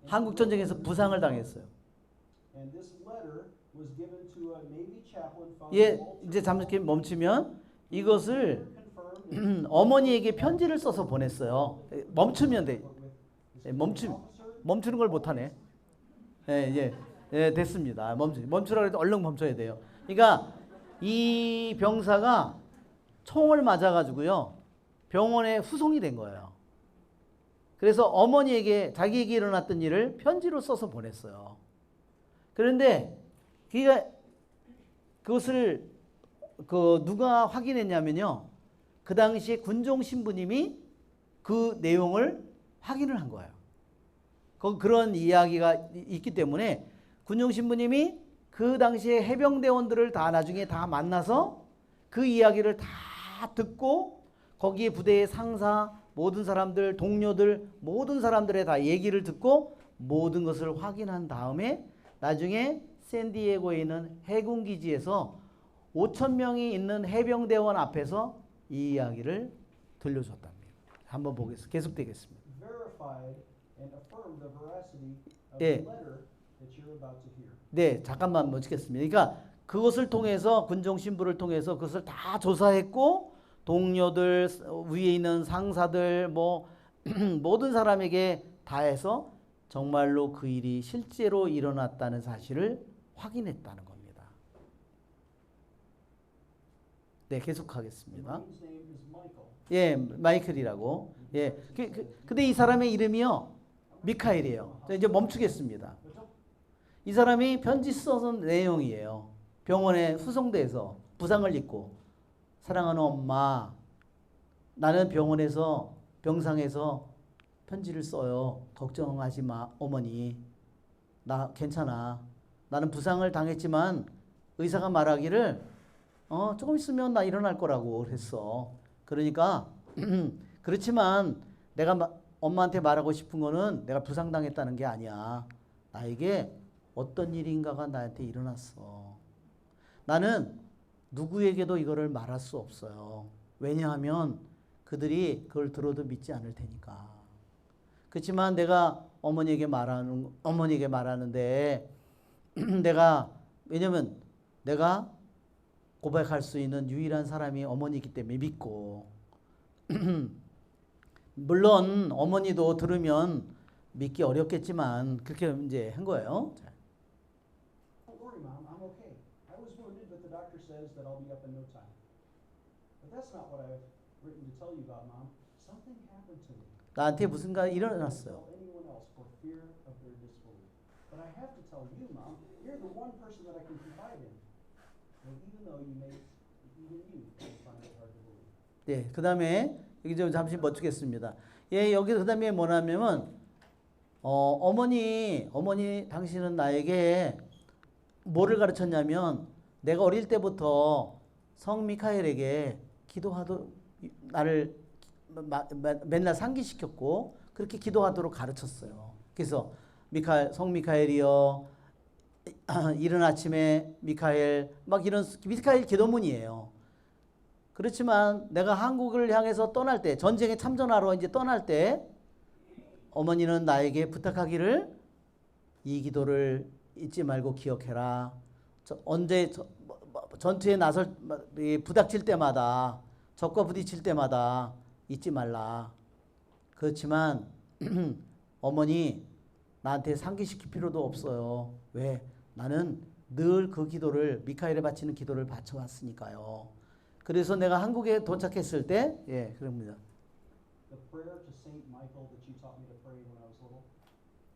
Speaker 3: And
Speaker 1: 한국 전쟁에서 부상을 당했어요.
Speaker 3: And this letter was given to a Navy chaplain found
Speaker 1: 예,
Speaker 3: in Walter.
Speaker 1: 이제 잠시 멈추면 이것을
Speaker 3: Confirmed
Speaker 1: 어머니에게 편지를 써서 보냈어요. 멈추면 돼. 예, 멈추는 걸 못하네. 예, 됐습니다. 멈추라고 해도 얼른 멈춰야 돼요. 그러니까 이 병사가 총을 맞아가지고요 병원에 후송이 된 거예요. 그래서 어머니에게 자기에게 일어났던 일을 편지로 써서 보냈어요. 그런데 그것을 누가 확인했냐면요, 그 당시에 군종 신부님이 그 내용을 확인을 한 거예요. 그런 이야기가 있기 때문에 군종 신부님이 그 당시에 해병대원들을 다 나중에 다 만나서 그 이야기를 다 듣고 거기에 부대의 상사, 모든 사람들, 동료들, 모든 사람들의 다 얘기를 듣고 모든 것을 확인한 다음에 나중에 샌디에고에 있는 해군기지에서 5,000명이 있는 해병대원 앞에서 이 이야기를 들려줬답니다. 한번 보겠습니다. 계속되겠습니다.
Speaker 3: verified and affirmed the veracity of
Speaker 1: 예.
Speaker 3: the letter that you're about to hear.
Speaker 1: 네, 잠깐만 멈추겠습니다. 그러니까 그것을 통해서 군종 신부를 통해서 그것을 다 조사했고 동료들, 위에 있는 상사들, 뭐 모든 사람에게 다 해서 정말로 그 일이 실제로 일어났다는 사실을 확인했다는 겁니다. 네,
Speaker 3: The
Speaker 1: 계속하겠습니다.
Speaker 3: Marine's name is Michael.
Speaker 1: 예, 마이클이라고. 예, 근데 이 사람의 이름이요 미카엘이에요. 자, 이제 멈추겠습니다. 이 사람이 편지 써서 내용이에요. 병원에 후송돼서 부상을 입고 사랑하는 엄마, 나는 병원에서 병상에서 편지를 써요. 걱정하지 마, 어머니. 나 괜찮아. 나는 부상을 당했지만 의사가 말하기를 조금 있으면 나 일어날 거라고 그랬어. 그러니까 그렇지만 내가 엄마한테 말하고 싶은 거는 내가 부상당했다는 게 아니야. 나에게 어떤 일인가가 나한테 일어났어. 나는 누구에게도 이거를 말할 수 없어요. 왜냐하면 그들이 그걸 들어도 믿지 않을 테니까. 그렇지만 내가 어머니에게 말하는데 왜냐면 내가 고백할 수 있는 유일한 사람이 어머니이기 때문에 믿고 물론 어머니도 들으면 믿기 어렵겠지만 그렇게 이제 한 거예요.
Speaker 3: Don't worry, Mom. I'm okay. I was wounded, but the doctor says that I'll be up in no time. But that's not what I've written to tell you about, Mom. Something happened to me.
Speaker 1: 나한테 무슨가
Speaker 3: I don't
Speaker 1: 일어났어요.
Speaker 3: tell anyone else for fear of their disbelief. But I have to tell you, Mom. You're the one person that I can confide in. And even though even you find it hard to believe.
Speaker 1: 네, 그 다음에 여기 좀 잠시 멈추겠습니다. 예, 여기 그 다음에 뭐냐면 어머니 당신은 나에게 뭐를 가르쳤냐면 내가 어릴 때부터 성 미카엘에게 기도하도록 나를 맨날 상기시켰고 그렇게 기도하도록 가르쳤어요. 그래서 성 미카엘이여 이른 아침에 미카엘 막 이런 미카엘 기도문이에요. 그렇지만 내가 한국을 향해서 떠날 때 전쟁에 참전하러 이제 떠날 때 어머니는 나에게 부탁하기를 이 기도를 잊지 말고 기억해라. 언제 전투에 부닥칠 때마다 적과 부딪힐 때마다 잊지 말라. 그렇지만 어머니 나한테 상기시킬 필요도 없어요. 왜? 나는 늘 그 기도를 미카엘에 바치는 기도를 바쳐왔으니까요. 그래서 내가 한국에 도착했을 때 그럽니다.
Speaker 3: The prayer to Saint Michael that you taught me to pray when I was little.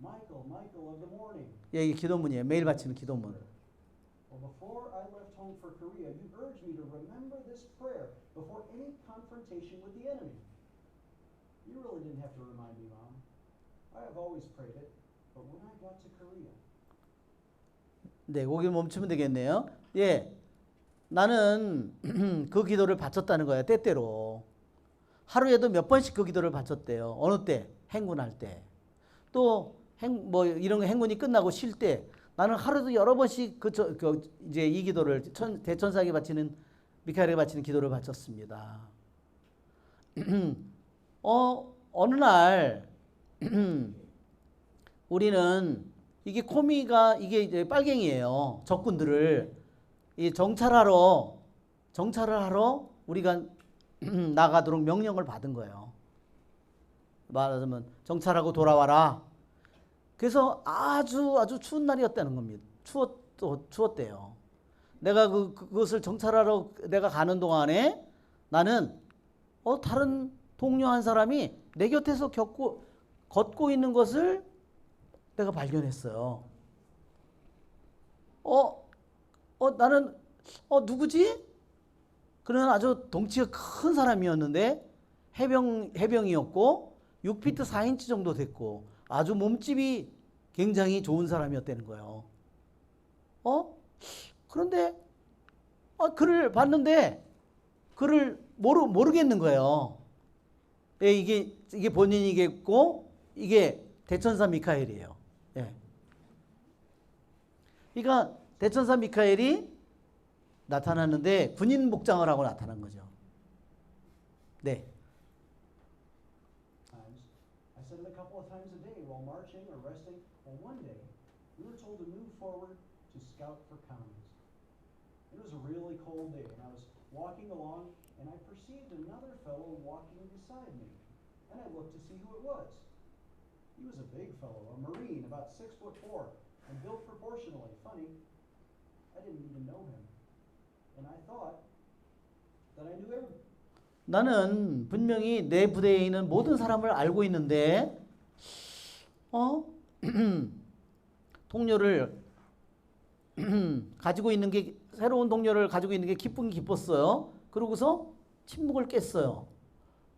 Speaker 3: Michael of the morning.
Speaker 1: 이 기도문이에요. 매일 바치는 기도문.
Speaker 3: Well, before I left home for Korea, you urged me to remember this prayer before any confrontation with the enemy. You really didn't have to remind me, Mom. I have always prayed it, but when I got to Korea.
Speaker 1: 네, 거기 멈추면 되겠네요. 예, 나는 그 기도를 바쳤다는 거야. 때때로 하루에도 몇 번씩 그 기도를 바쳤대요. 어느 때? 행군할 때. 또 뭐 이런 거 행군이 끝나고 쉴 때 나는 하루도 여러 번씩 이제 이 기도를 대천사에게 바치는 미카엘에게 바치는 기도를 바쳤습니다. 어느 날 우리는 이게 코미가 이게 이제 빨갱이에요. 적군들을 이 정찰을 하러 우리가 나가도록 명령을 받은 거예요. 말하자면 정찰하고 돌아와라. 그래서 아주 추운 날이었다는 겁니다. 추웠대요. 내가 그것을 정찰하러 내가 가는 동안에 나는 다른 동료 한 사람이 내 곁에서 걷고 있는 것을 내가 발견했어요. 나는 누구지? 그는 아주 덩치가 큰 사람이었는데 해병이었고 6피트 4인치 정도 됐고 아주 몸집이 굉장히 좋은 사람이었다는 거예요. 그런데 그를 봤는데 그를 모르겠는 거예요. 예, 이게 본인이겠고 이게 대천사 미카엘이에요. 예. 그러니까 대천사 미카엘이 나타났는데 군인 복장을 하고 나타난 거죠. 네.
Speaker 3: I said it a couple of times a day while marching or resting. Well, one day we were told to move forward to scout for counties. It was a really cold day, and I was walking along, and I perceived another fellow walking beside me, and I looked to see who it was. He was a big fellow, a Marine, about 6'4", and built proportionally. Funny, I didn't even know him, and I thought that I knew everything.
Speaker 1: 나는 분명히 내 부대에 있는 모든 사람을 알고 있는데 동료를 가지고 있는 게 새로운 동료를 가지고 있는 게 기뻤어요. 그러고서 침묵을 깼어요.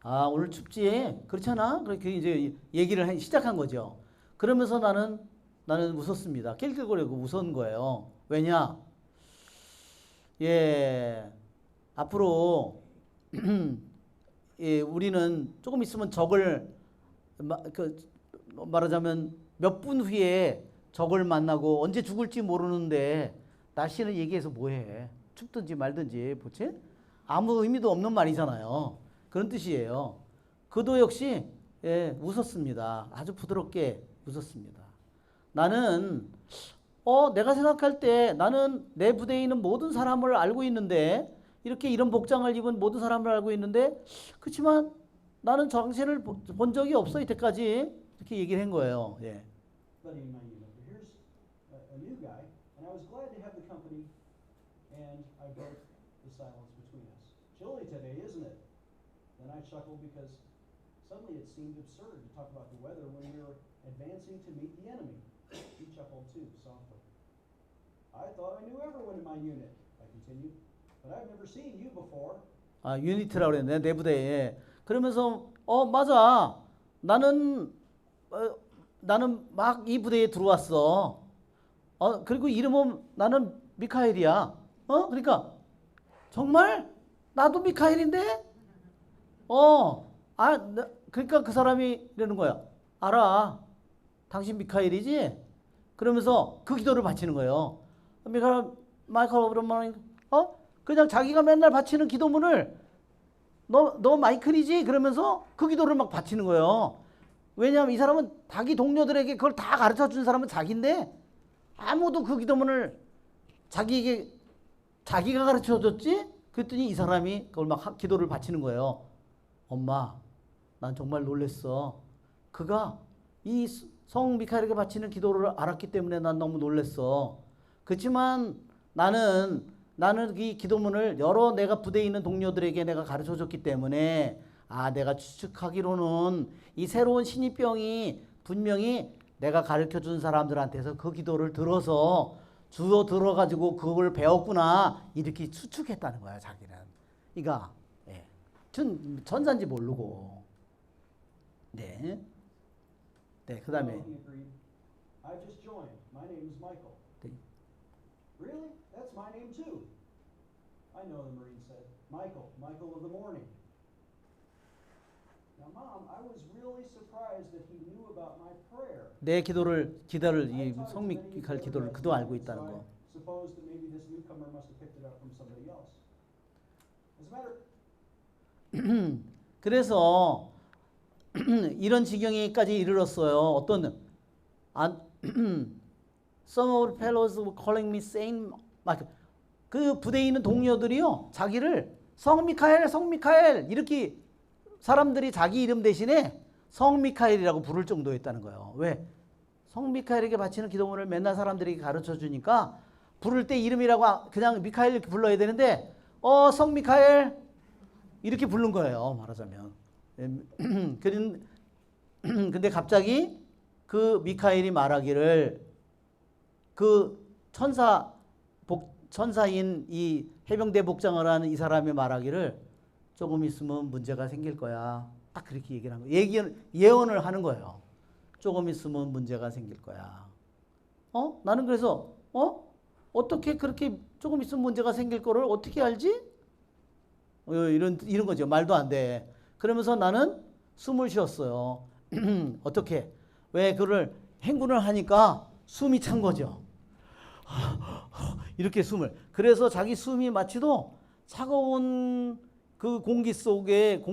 Speaker 1: 아, 오늘 춥지? 그렇잖아? 그렇게 이제 얘기를 시작한 거죠. 그러면서 나는 웃었습니다. 낄낄거리고 웃은 거예요. 왜냐? 예, 앞으로 예, 우리는 조금 있으면 적을 말하자면 몇 분 후에 적을 만나고 언제 죽을지 모르는데 날씨는 얘기해서 뭐해? 춥든지 말든지, 뭐지? 아무 의미도 없는 말이잖아요. 그런 뜻이에요. 그도 역시 예, 웃었습니다. 아주 부드럽게 웃었습니다. 나는 내가 생각할 때 나는 내 부대에 있는 모든 사람을 알고 있는데 이렇게 이런 복장을 입은 모든 사람을 알고 있는데 그렇지만 나는 당신을 본 적이 없어 이때까지 이렇게 얘기를 한 거예요. 예.
Speaker 3: Buddy in my unit. But here's a new guy, and I was glad to have the company, and I broke the silence between us. Chilly today, isn't it? Then I chuckled because suddenly it seemed absurd to talk about the weather when we were advancing to meet the enemy. He chuckled too, softly. I thought I knew everyone in my unit, I continued, but I've never seen you before.
Speaker 1: 아, 유니트라고 그랬네. 내 부대에. 그러면서 맞아. 나는 막 이 부대에 들어왔어. 그리고 이름은 나는 미카엘이야. 그러니까 정말 나도 미카엘인데? 그러니까 그 사람이 이러는 거야. 알아. 당신 미카엘이지? 그러면서 그 기도를 바치는 거예요. 마이클 오브런만 그냥 자기가 맨날 바치는 기도문을 너 마이클이지? 그러면서 그 기도를 막 바치는 거예요. 왜냐하면 이 사람은 자기 동료들에게 그걸 다 가르쳐 준 사람은 자기인데 아무도 그 기도문을 자기가 가르쳐 줬지? 그랬더니 이 사람이 그걸 막 기도를 바치는 거예요. 엄마, 난 정말 놀랬어. 그가 이 성 미카엘에게 바치는 기도를 알았기 때문에 난 너무 놀랬어. 그렇지만 나는 이 기도문을 여러 내가 부대에 있는 동료들에게 내가 가르쳐 줬기 때문에 내가 추측하기로는 이 새로운 신입병이 분명히 내가 가르쳐 준 사람들한테서 그 기도를 들어서 주워 들어가지고 그걸 배웠구나 이렇게 추측했다는 거야 자기는. 그러니까 전사인지 모르고. 네. 네, 그 다음에.
Speaker 3: He agreed. I just joined. My name is Michael.
Speaker 1: 네.
Speaker 3: Really? That's my name too. I know, the Marine said. Michael of the morning. Now Now, Mom, I was really surprised that he knew about my prayer.
Speaker 1: 내 기도를
Speaker 3: I
Speaker 1: 이
Speaker 3: thought
Speaker 1: 성
Speaker 3: it was many
Speaker 1: 미카엘
Speaker 3: other
Speaker 1: 기도를
Speaker 3: guys
Speaker 1: 그도
Speaker 3: doing
Speaker 1: 알고
Speaker 3: it,
Speaker 1: 있다는
Speaker 3: so
Speaker 1: 거.
Speaker 3: I supposed that maybe this newcomer must have picked it up from somebody else. As a matter,
Speaker 1: 그래서 이런 지경에까지 이르렀어요. 어떤 some of the fellows were calling me Saint Michael. 그 부대에 있는 동료들이요, 자기를 성 미카엘 이렇게 사람들이 자기 이름 대신에 성 미카엘이라고 부를 정도였다는 거예요. 왜? 성 미카엘에게 바치는 기도문을 맨날 사람들이 가르쳐 주니까 부를 때 이름이라고 그냥 미카엘 이렇게 불러야 되는데 성 미카엘 이렇게 부른 거예요. 말하자면. 근데 갑자기 그 미카엘이 말하기를 그 천사인 이 해병대 복장을 하는 이 사람이 말하기를 조금 있으면 문제가 생길 거야. 딱 그렇게 얘기를 한 거예요. 예언을 하는 거예요. 조금 있으면 문제가 생길 거야. 나는 그래서 어떻게 그렇게 조금 있으면 문제가 생길 거를 어떻게 알지? 이런 거죠. 말도 안 돼. 그러면서 나는 숨을 쉬었어요. 어떻게? 왜 그를 행군을 하니까 숨이 찬 거죠. 이렇게 숨을. 그래서 자기 숨이 마치도 차가운 그 공기 속에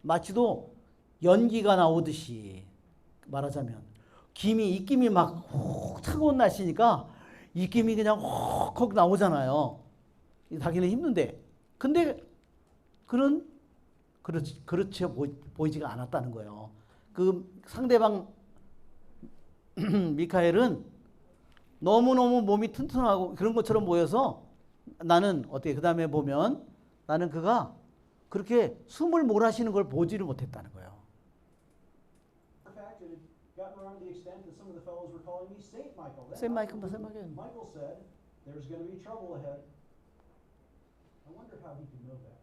Speaker 1: 마치도 연기가 나오듯이 말하자면 입김이 막 차가운 날씨니까 입김이 그냥 헉 나오잖아요. 자기는 힘든데. 근데 그렇지 보이지가 않았다는 거예요. 그 상대방 미카엘은 너무너무 몸이 튼튼하고 그런 것처럼 보여서 나는 어떻게 그 다음에 보면 나는 그가 그렇게 숨을 몰아쉬는 걸 보지를 못했다는 거예요.
Speaker 3: in fact, it had gotten around to the extent that some of the fellows were calling me Saint Michael. Then
Speaker 1: Saint Michael, Saint Michael.
Speaker 3: Michael said, "There's going to be trouble ahead." I wondered how he could know that.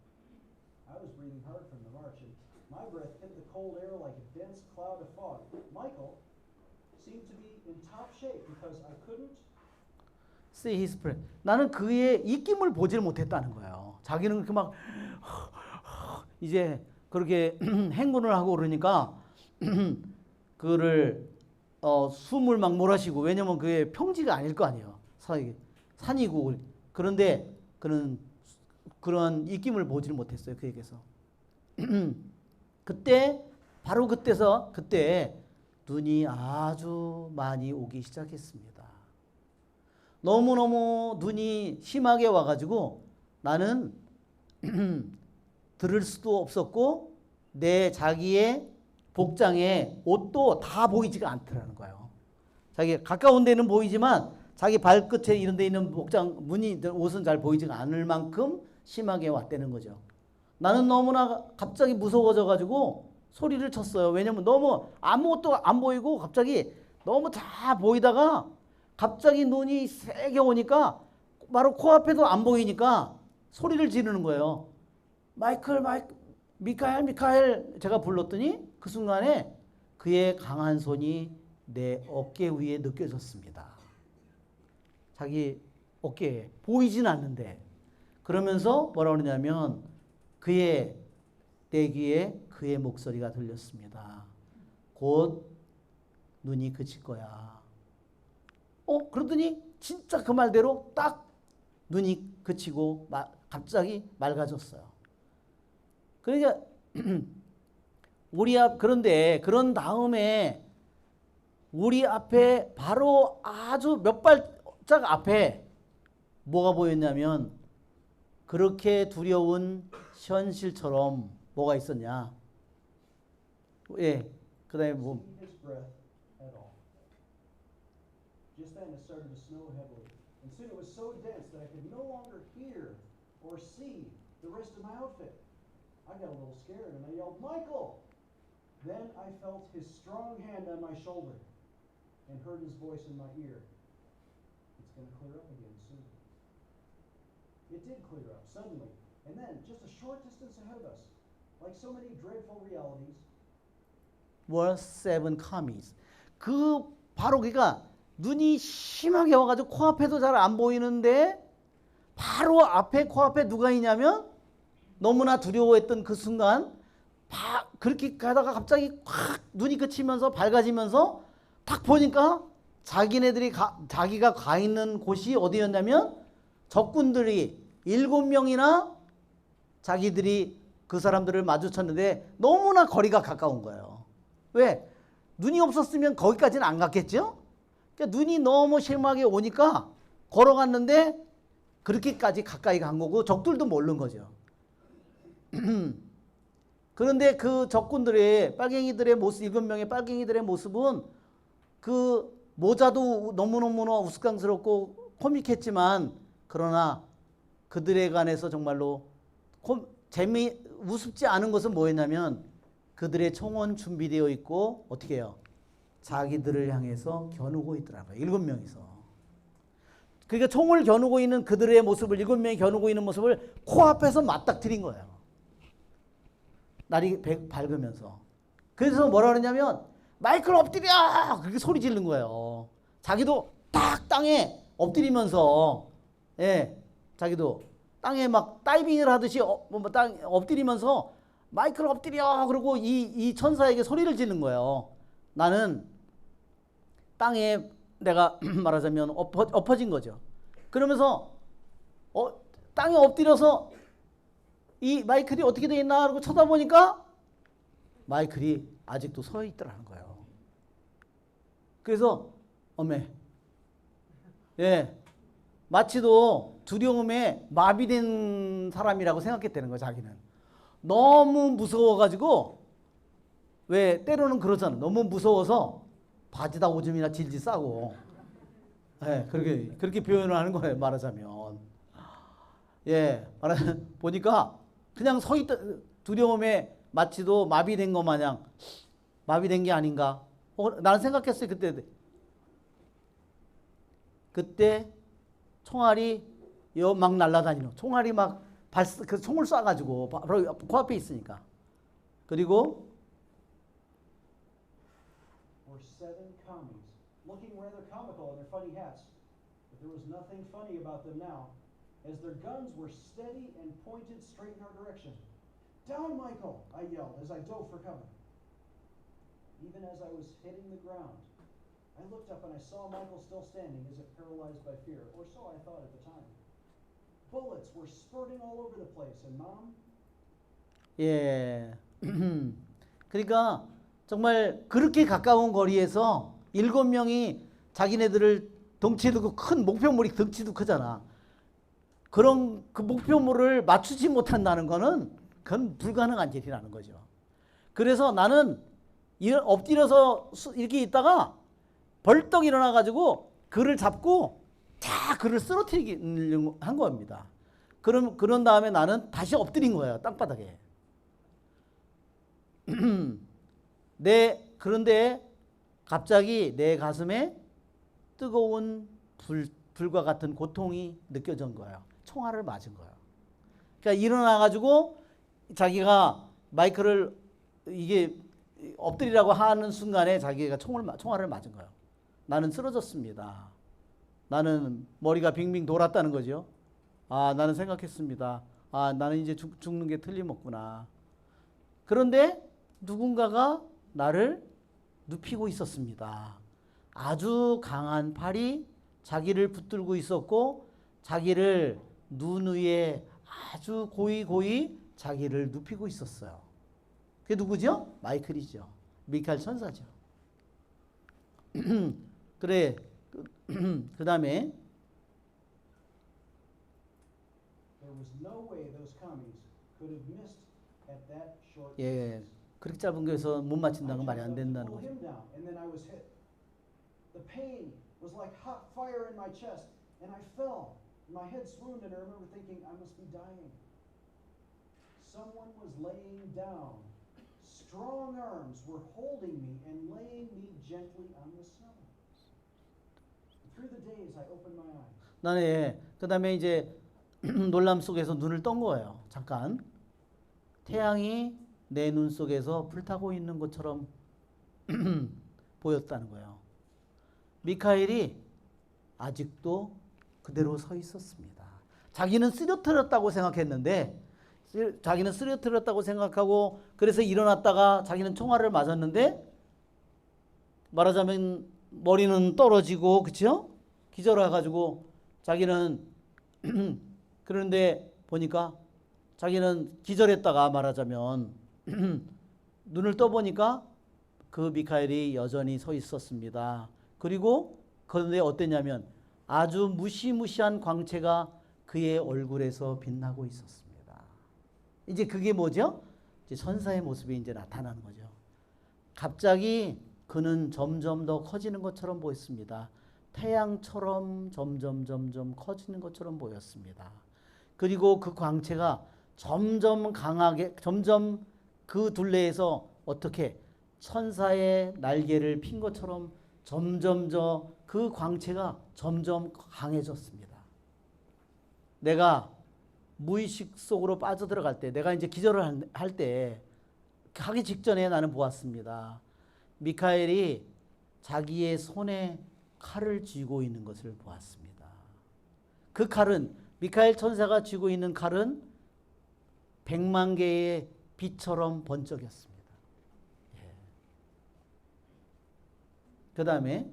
Speaker 3: I was breathing hard from the march, and my breath hit the cold air like a dense cloud of fog. Michael seemed to be in top shape because I couldn't.
Speaker 1: See his breath. 나는 그의 입김을 보질 못했다는 거예요. 자기는 그 막 이제 그렇게 행군을 하고 그러니까 그를 숨을 막 몰아쉬고 왜냐면 그게 평지가 아닐 거 아니에요. 산이고 그런데 그는 그런 입김을 보질 못했어요. 그에게서. 그때 눈이 아주 많이 오기 시작했습니다. 너무너무 눈이 심하게 와가지고 나는 들을 수도 없었고 내 자기의 복장에 옷도 다 보이지가 않더라는 거예요. 자기 가까운 데는 보이지만 자기 발끝에 이런 데 있는 복장 옷은 잘 보이지가 않을 만큼 심하게 왔다는 거죠. 나는 너무나 갑자기 무서워져 가지고 소리를 쳤어요. 왜냐면 너무 아무것도 안 보이고 갑자기 너무 다 보이다가 갑자기 눈이 세게 오니까 바로 코앞에도 안 보이니까 소리를 지르는 거예요. 미카엘 제가 불렀더니 그 순간에 그의 강한 손이 내 어깨 위에 느껴졌습니다. 자기 어깨에 보이진 않는데 그러면서 뭐라 그러냐면 내 귀에 그의 목소리가 들렸습니다. 곧 눈이 그칠 거야. 그러더니 진짜 그 말대로 딱 눈이 그치고 갑자기 맑아졌어요. 그러니까 그런데 그런 다음에 우리 앞에 바로 아주 몇 발짝 앞에 뭐가 보였냐면 그렇게 두려운 현실처럼 뭐가 있었냐? 그다음에 뭐
Speaker 3: His breath at all. Just then it started to snow heavily, and soon it was so dense that I could no longer hear or see the rest of my outfit. I got a little scared and I yelled, "Michael!" Then I felt his strong hand on my shoulder and heard his voice in my ear. It's going to clear up again soon. It did clear up suddenly, and then just a short distance ahead of us, like so many dreadful realities,
Speaker 1: were seven commies. 바로 그러니까 눈이 심하게 와가지고 코앞에도 잘 안 보이는데 바로 코앞에 누가 있냐면 너무나 두려워했던 그 순간 그렇게 가다가 갑자기 확 눈이 그치면서 밝아지면서 딱 보니까 자기가 가 있는 곳이 어디였냐면 적군들이 7명이나 자기들이 그 사람들을 마주쳤는데 너무나 거리가 가까운 거예요. 왜? 눈이 없었으면 거기까지는 안 갔겠죠? 그러니까 눈이 너무 심하게 오니까 걸어갔는데 그렇게까지 가까이 간 거고 적들도 모르는 거죠. 그런데 그 적군들의 빨갱이들의 모습, 7명의 빨갱이들의 모습은 그 모자도 너무너무 우스꽝스럽고 코믹했지만 그러나 그들에 관해서 정말로 우습지 않은 것은 뭐였냐면 그들의 총은 준비되어 있고 어떻게 해요? 자기들을 향해서 겨누고 있더라고요. 7명이서. 그러니까 총을 겨누고 있는 그들의 모습을 7명이 겨누고 있는 모습을 코앞에서 맞닥뜨린 거예요. 날이 밝으면서. 그래서 뭐라 그러냐면 마이클 엎드려! 그렇게 소리 지르는 거예요. 자기도 딱 땅에 엎드리면서 자기도 땅에 막 다이빙을 하듯이 땅 엎드리면서 마이클 엎드려! 그러고 이 천사에게 소리를 지르는 거예요. 나는 땅에 내가 말하자면 엎어진 거죠. 그러면서 땅에 엎드려서 이 마이클이 어떻게 돼 있나 하고 쳐다보니까 마이클이 아직도 서 있더라는 거예요. 그래서 마치도 두려움에 마비된 사람이라고 생각했다는 거예요. 자기는 너무 무서워가지고 왜 때로는 그러잖아. 너무 무서워서 바지다 오줌이나 질질 싸고 그렇게 표현을 하는 거예요. 말하자면 보니까 그냥 서 있다 두려움에 마치도 마비된 것 마냥 마비된 게 아닌가. 나는 생각했어요. 그때 총알이 막 날아다니는 총알이 막 그 총을 쏴가지고 바로 코앞에 있으니까. 그리고
Speaker 3: were 7 commies, looking rather comical in their funny hats, but there was nothing funny about them now, as their guns were steady and pointed straight in our direction. Down, Michael! I yelled as I dove for cover. Even as I was hitting the ground, I looked up and I saw Michael still standing as if paralyzed by fear, or so I thought at the time. Bullets were spurting all over the place, and Mom?
Speaker 1: 그러니까 정말 그렇게 가까운 거리에서 7명이 자기네들을 덩치도 크고 큰 목표물이 덩치도 크잖아. 그런 그 목표물을 맞추지 못한다는 거는 그건 불가능한 일이라는 거죠. 그래서 나는 엎드려서 이렇게 있다가 벌떡 일어나가지고 그를 잡고 다 그를 쓰러뜨리려고 한 겁니다. 그런 다음에 나는 다시 엎드린 거예요. 땅바닥에. 그런데 갑자기 내 가슴에 뜨거운 불과 같은 고통이 느껴진 거예요. 총알을 맞은 거예요. 그러니까 일어나가지고 자기가 마이크를 이게 엎드리라고 하는 순간에 자기가 총알을 맞은 거예요. 나는 쓰러졌습니다. 나는 머리가 빙빙 돌았다는 거죠. 나는 생각했습니다. 나는 이제 죽는 게 틀림없구나. 그런데 누군가가 나를 눕히고 있었습니다. 아주 강한 팔이 자기를 붙들고 있었고 자기를 눈 위에 아주 고이 자기를 눕히고 있었어요. 그게 누구죠? 마이클이죠. 미카엘 천사죠. 그래. 그 다음에
Speaker 3: There was no way those commies could have missed at that short
Speaker 1: 그렇게 짧은 거에서 못 맞춘다는 건 말이 안 된다는
Speaker 3: pull
Speaker 1: 거죠.
Speaker 3: him down, and then I was hit. The pain was like hot fire in my chest, and I fell. My head swooned, and I remember thinking, I must be dying. Someone was laying down. Strong arms were holding me and laying me gently on the snow. Through the days, I opened my eyes.
Speaker 1: 나는 그 다음에 이제 놀람 속에서 눈을 떤 거예요. 잠깐. 태양이 내 눈 속에서 불타고 있는 것처럼 보였다는 거예요. 미카엘이 아직도 그대로 서 있었습니다. 자기는 쓰러뜨렸다고 생각했는데 자기는 쓰러뜨렸다고 생각하고 그래서 일어났다가 자기는 총알을 맞았는데 말하자면 머리는 떨어지고 그쵸? 기절해가지고 자기는 그런데 보니까 자기는 기절했다가 말하자면 눈을 떠보니까 그 미카엘이 여전히 서 있었습니다. 그리고 그런데 어땠냐면 아주 무시무시한 광채가 그의 얼굴에서 빛나고 있었습니다. 이제 그게 뭐죠? 이제 천사의 모습이 이제 나타나는 거죠. 갑자기 그는 점점 더 커지는 것처럼 보였습니다. 태양처럼 점점 커지는 것처럼 보였습니다. 그리고 그 광채가 점점 강하게 점점 그 둘레에서 어떻게 천사의 날개를 핀 것처럼 점점 그 광채가 점점 강해졌습니다. 내가 무의식 속으로 빠져들어갈 때 내가 이제 기절을 할 때 하기 직전에 나는 보았습니다. 미카엘이 자기의 손에 칼을 쥐고 있는 것을 보았습니다. 그 칼은 미카엘 천사가 쥐고 있는 칼은 100만 개의 빛처럼 번쩍였습니다. 그 다음에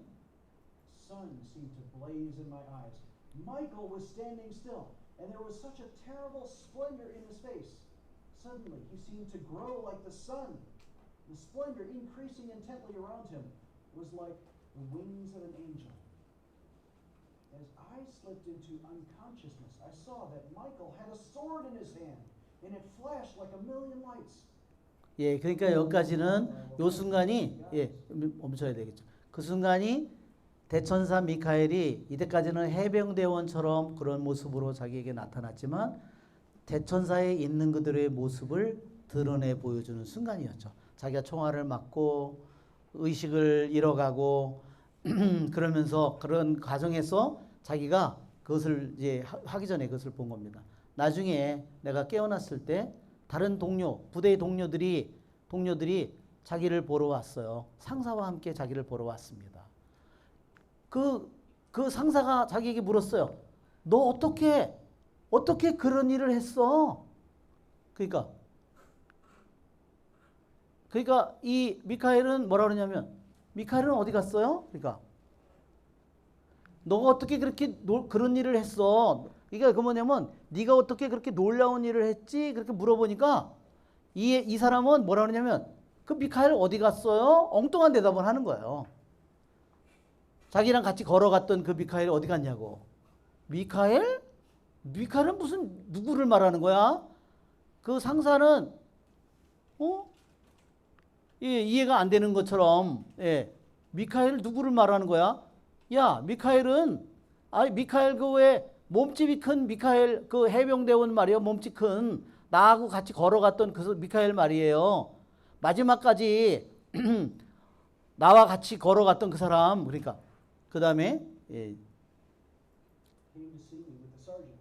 Speaker 3: Sun seemed to blaze in my eyes. Michael was standing still, and there was such a terrible splendor in his face. Suddenly, he seemed to grow like the sun. The splendor increasing intently around him was like the wings of an angel. As I slipped into unconsciousness, I saw that Michael had a sword in his hand, and it flashed like a million lights.
Speaker 1: 예, 그러니까 여기까지는 요 순간이 멈춰야 되겠죠. 그 순간이 대천사 미카엘이 이때까지는 해병대원처럼 그런 모습으로 자기에게 나타났지만 대천사에 있는 그들의 모습을 드러내 보여주는 순간이었죠. 자기가 총알을 맞고 의식을 잃어가고 그러면서 그런 과정에서 자기가 그것을 이제 하기 전에 그것을 본 겁니다. 나중에 내가 깨어났을 때 다른 동료, 부대의 동료들이 자기를 보러 왔어요. 상사와 함께 자기를 보러 왔습니다. 그 상사가 자기에게 물었어요. 너 어떻게 그런 일을 했어? 그러니까 이 미카엘은 뭐라 그러냐면 미카엘은 어디 갔어요? 그러니까 너가 어떻게 그렇게 그런 일을 했어? 그러니까 그 뭐냐면 네가 어떻게 그렇게 놀라운 일을 했지? 그렇게 물어보니까 이 사람은 뭐라 그러냐면 그 미카엘 어디 갔어요? 엉뚱한 대답을 하는 거예요. 자기랑 같이 걸어갔던 그 미카엘이 어디 갔냐고. 미카엘? 미카엘은 무슨 누구를 말하는 거야? 그 상사는 이해가 안 되는 것처럼 미카엘 누구를 말하는 거야? 야, 미카엘은 미카엘 그 왜 몸집이 큰 미카엘 그 해병대원 말이에요. 몸집 큰 나하고 같이 걸어갔던 그 미카엘 말이에요. 마지막까지 나와 같이 걸어갔던 그 사람. 그러니까 그 다음에
Speaker 3: Came to see me with the sergeant.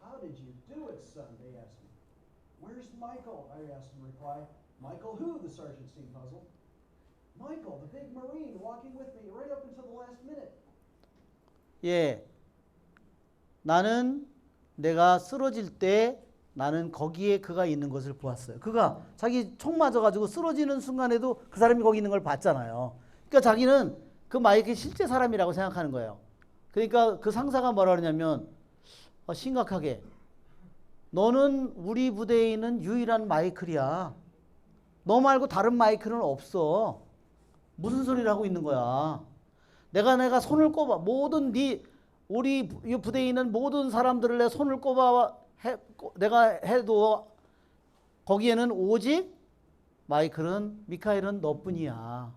Speaker 3: How did you do it, son? They asked me. Where's Michael? I asked in reply. Michael who? The sergeant seemed puzzled. Michael, the big Marine, walking with me right up until the last minute.
Speaker 1: 예, 나는 내가 쓰러질 때 나는 거기에 그가 있는 것을 보았어요. 그가 자기 총 맞아가지고 쓰러지는 순간에도 그 사람이 거기 있는 걸 봤잖아요. 그러니까 자기는 그 마이클이 실제 사람이라고 생각하는 거예요. 그러니까 그 상사가 뭐라 그러냐면 심각하게 너는 우리 부대에 있는 유일한 마이클이야. 너 말고 다른 마이클은 없어. 무슨 소리를 하고 있는 거야. 내가 손을 꼽아 모든 우리 부대에 있는 모든 사람들을 내 손을 꼽아 내가 해도 거기에는 오직 미카엘은 너뿐이야.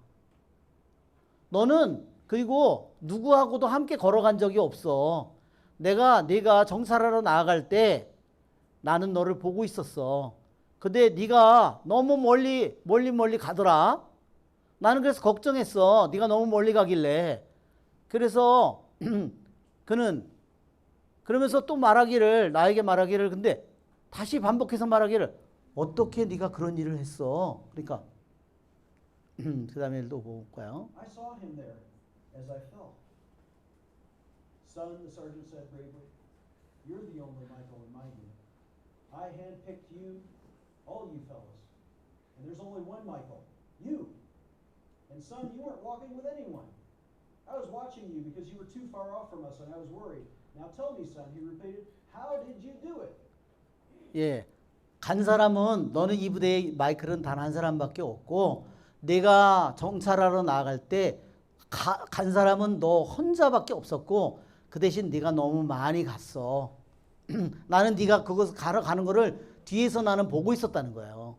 Speaker 1: 너는 그리고 누구하고도 함께 걸어간 적이 없어. 네가 정찰하러 나아갈 때 나는 너를 보고 있었어. 근데 네가 너무 멀리 가더라. 나는 그래서 걱정했어. 네가 너무 멀리 가길래. 그래서 그는 그러면서 또 나에게 말하기를 근데 다시 반복해서 말하기를 어떻게 네가 그런 일을 했어? 그러니까 그 다음에 또 볼까요?
Speaker 3: I saw him there as I fell. Son, the sergeant said bravely, you're the only Michael in my unit. I handpicked you, all you fellows. And there's only one Michael, you. And son, you weren't walking with anyone. I was watching you because you were too far off from us and I was worried. Now tell me, son, he repeated, how did you do it?
Speaker 1: 예. 간 사람은 너는 이 부대에 마이클은 단 한 사람밖에 없고 내가 정찰하러 나갈 때 간 사람은 너 혼자밖에 없었고 그 대신 네가 너무 많이 갔어. 나는 네가 그것을 가는 거를 뒤에서 나는 보고 있었다는 거예요.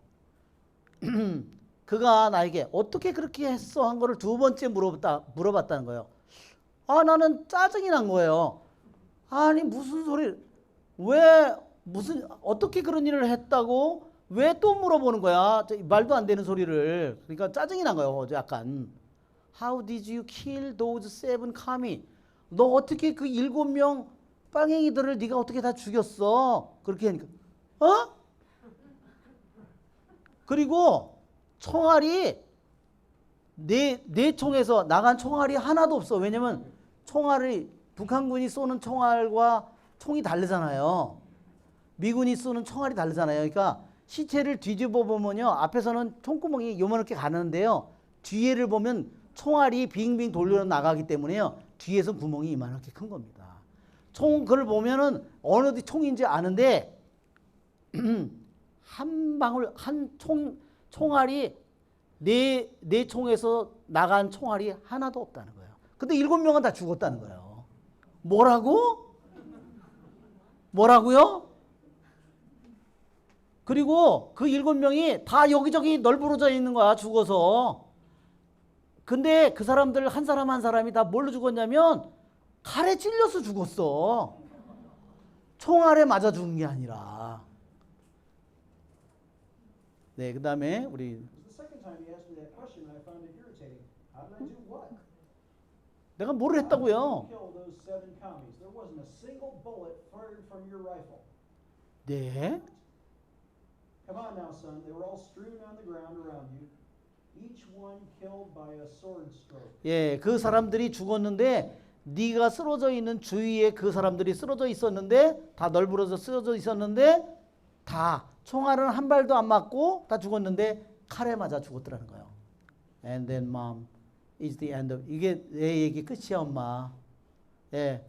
Speaker 1: 그가 나에게 어떻게 그렇게 했어 한 거를 두 번째 물어봤다는 거예요. 아, 나는 짜증이 난 거예요. 아니 무슨 소리, 왜 무슨 어떻게 그런 일을 했다고 왜 또 물어보는 거야? 말도 안 되는 소리를. 그러니까 짜증이 난 거예요. 약간. How did you kill those 7 commie? 너 어떻게 그 7명 빨갱이들을 네가 어떻게 다 죽였어? 그렇게 하니까 어? 그리고 총알이 내 총에서 나간 총알이 하나도 없어. 왜냐면 총알이 북한군이 쏘는 총알과 총이 다르잖아요. 미군이 쏘는 총알이 다르잖아요. 그러니까 시체를 뒤집어 보면요. 앞에서는 총구멍이 요만하게 가는데요. 뒤에를 보면 총알이 빙빙 돌려 나가기 때문에요. 뒤에서 구멍이 이만하게 큰 겁니다. 그걸 보면은 어느 총인지 아는데 한 방울 총알이 내 총에서 나간 총알이 하나도 없다는 거예요. 근데 7명은 다 죽었다는 거예요. 뭐라고요? 그리고 그 7명이 다 여기저기 널브러져 있는 거야, 죽어서. 근데 그 사람들 한 사람 한 사람이 다 뭘로 죽었냐면 칼에 찔려서 죽었어. 총알에 맞아 죽은 게 아니라. 네, 그 다음에 우리
Speaker 3: The second time he asked me that question, I found it irritating. How did I do what?
Speaker 1: 내가 뭐를 했다고요?
Speaker 3: How did you kill those 7 commies? There wasn't a single bullet fired from your rifle.
Speaker 1: 네.
Speaker 3: Come on now, son. They were all strewn on the ground around you, each one killed by a sword stroke.
Speaker 1: 예, 그 사람들이 죽었는데 네가 쓰러져 있는 주위에 그 사람들이 쓰러져 있었는데 다 널브러져 쓰러져 있었는데 다 총알은 한 발도 안 맞고 다 죽었는데 칼에 맞아 죽었더라는 거예요. And then mom is the end of 이게 내 얘기 끝이야 엄마. 예,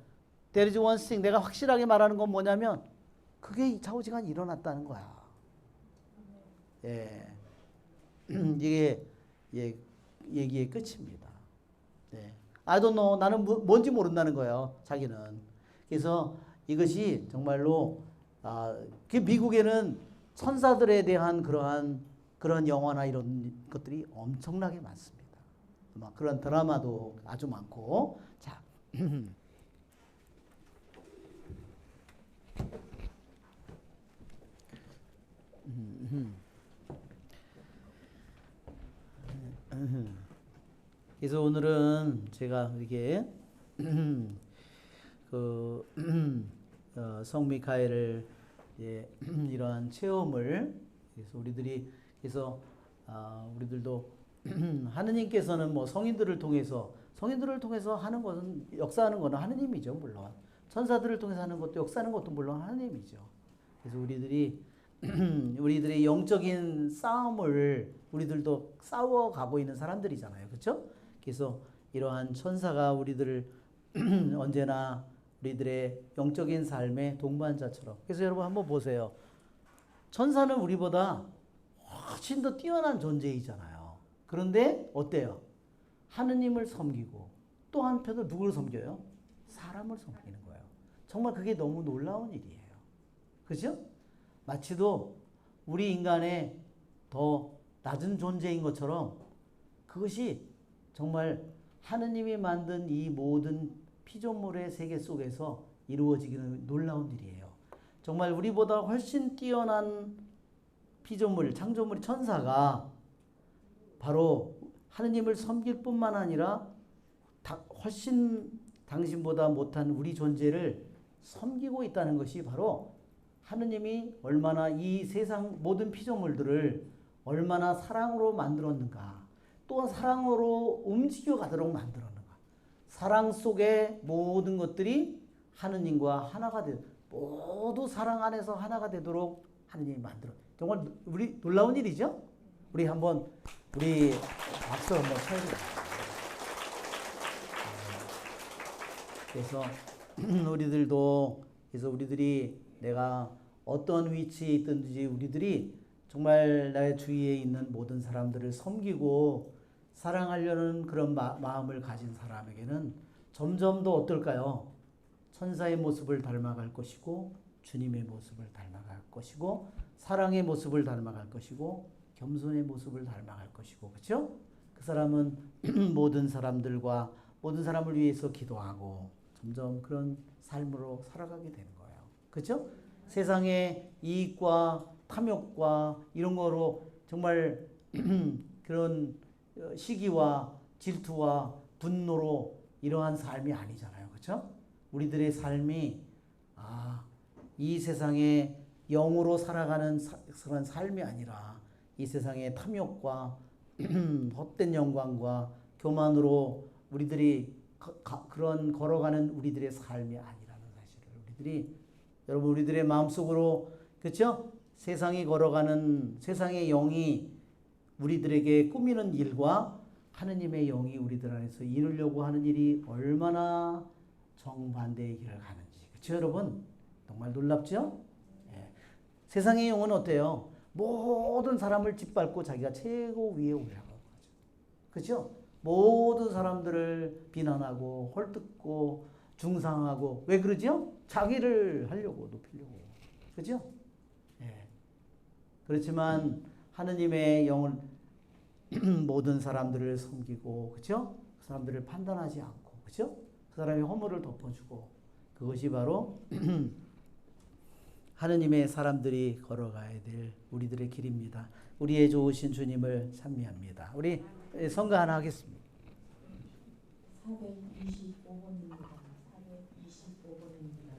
Speaker 1: there is one thing 내가 확실하게 말하는 건 뭐냐면 그게 좌우지간이 일어났다는 거야. 예, 이게 예, 얘기의 끝입니다. 네. I don't know. 나는 뭔지 모른다는 거예요. 자기는. 그래서 이것이 정말로 그 미국에는 천사들에 대한 그런 영화나 이런 것들이 엄청나게 많습니다. 막 그런 드라마도 아주 많고. 자. 그래서 오늘은 제가 이렇게 성 미카엘을 이러한 체험을 그래서 우리들도 하느님께서는 뭐 성인들을 통해서 하는 것은 역사하는 것은 하느님이죠. 물론 천사들을 통해서 하는 것도 역사하는 것도 물론 하느님이죠. 그래서 우리들의 영적인 싸움을 우리들도 싸워가고 있는 사람들이잖아요. 그렇죠? 그래서 이러한 천사가 우리들을 언제나 우리들의 영적인 삶의 동반자처럼. 그래서 여러분 한번 보세요. 천사는 우리보다 훨씬 더 뛰어난 존재이잖아요. 그런데 어때요? 하느님을 섬기고 또 한편으로 누구를 섬겨요? 사람을 섬기는 거예요. 정말 그게 너무 놀라운 일이에요. 그죠? 마치도 우리 인간의 더 낮은 존재인 것처럼 그것이 정말 하느님이 만든 이 모든 피조물의 세계 속에서 이루어지기는 놀라운 일이에요. 정말 우리보다 훨씬 뛰어난 피조물, 창조물이 천사가 바로 하느님을 섬길 뿐만 아니라 훨씬 당신보다 못한 우리 존재를 섬기고 있다는 것이 바로 하느님이 얼마나 이 세상 모든 피조물들을 얼마나 사랑으로 만들었는가, 또 사랑으로 움직여 가도록 만들었는가. 사랑 속에 모든 것들이 하느님과 하나가 모두 사랑 안에서 하나가 되도록 하느님이 만들어. 정말 우리 놀라운 일이죠? 우리 한번 우리 박수 한번 쳐야 돼요. 그래서 우리들이 내가 어떤 위치에 있든지 우리들이 정말 나의 주위에 있는 모든 사람들을 섬기고 사랑하려는 그런 마음을 가진 사람에게는 점점 더 어떨까요? 천사의 모습을 닮아갈 것이고 주님의 모습을 닮아갈 것이고 사랑의 모습을 닮아갈 것이고 겸손의 모습을 닮아갈 것이고 그렇죠? 그 사람은 모든 사람을 위해서 기도하고 점점 그런 삶으로 살아가게 되는 거예요. 그렇죠? 세상의 이익과 탐욕과 이런 거로 정말 그런 시기와 질투와 분노로 이러한 삶이 아니잖아요. 그렇죠? 우리들의 삶이 이 세상에 영으로 살아가는 그런 삶이 아니라 이 세상의 탐욕과 헛된 영광과 교만으로 우리들이 그런 걸어가는 우리들의 삶이 아니라는 사실을 우리들의 마음속으로 그렇죠? 세상이 걸어가는 세상의 영이 우리들에게 꾸미는 일과 하느님의 영이 우리들 안에서 이루려고 하는 일이 얼마나 정반대의 길을 가는지 그렇죠 여러분? 정말 놀랍죠? 예. 세상의 영은 어때요? 모든 사람을 짓밟고 자기가 최고 위에 올라가는 거죠. 그렇죠? 모든 사람들을 비난하고 헐뜯고 중상하고 왜 그러죠? 자기를 하려고 높이려고 그렇죠? 예. 그렇지만 하느님의 영은 모든 사람들을 섬기고 그렇죠? 그 사람들을 판단하지 않고 그렇죠? 그 사람의 허물을 덮어주고 그것이 바로 하느님의 사람들이 걸어가야 될 우리들의 길입니다. 우리의 좋으신 주님을 찬미합니다. 우리 성가 하나 하겠습니다.
Speaker 4: 425번입니다. 425번입니다.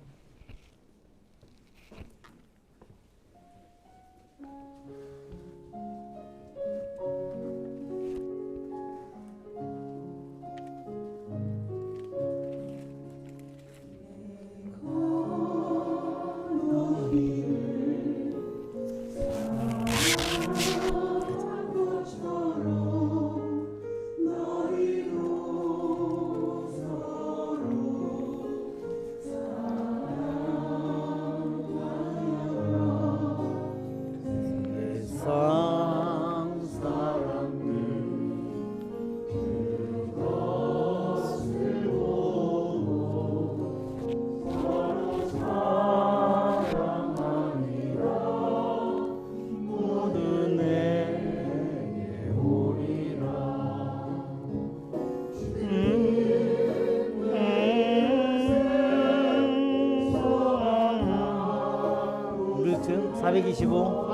Speaker 1: 루트 425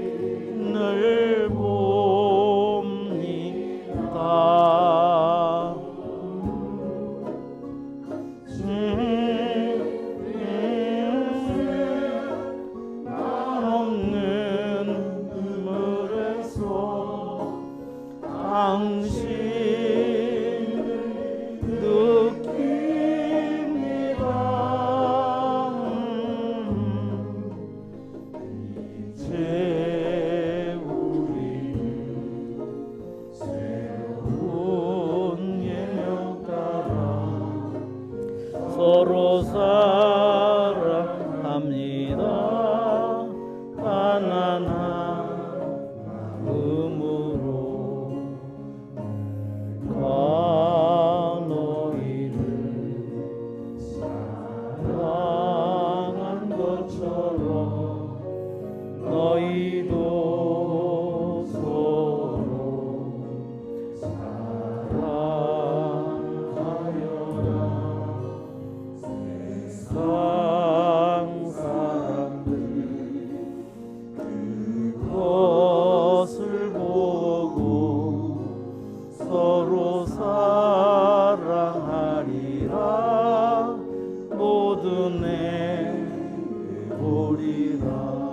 Speaker 1: 당신을 봅니다. 없는 눈물에서 당신을 느낍니다. 이제 우리는 새로운 예명 따라 서로 사랑합니다. 가난한 마음으로 너희를 사랑한 것처럼 너희도 서로 사랑하여라. 세상 사람들 그것을 보고 서로 사랑하리라. 모두 내게 보리라.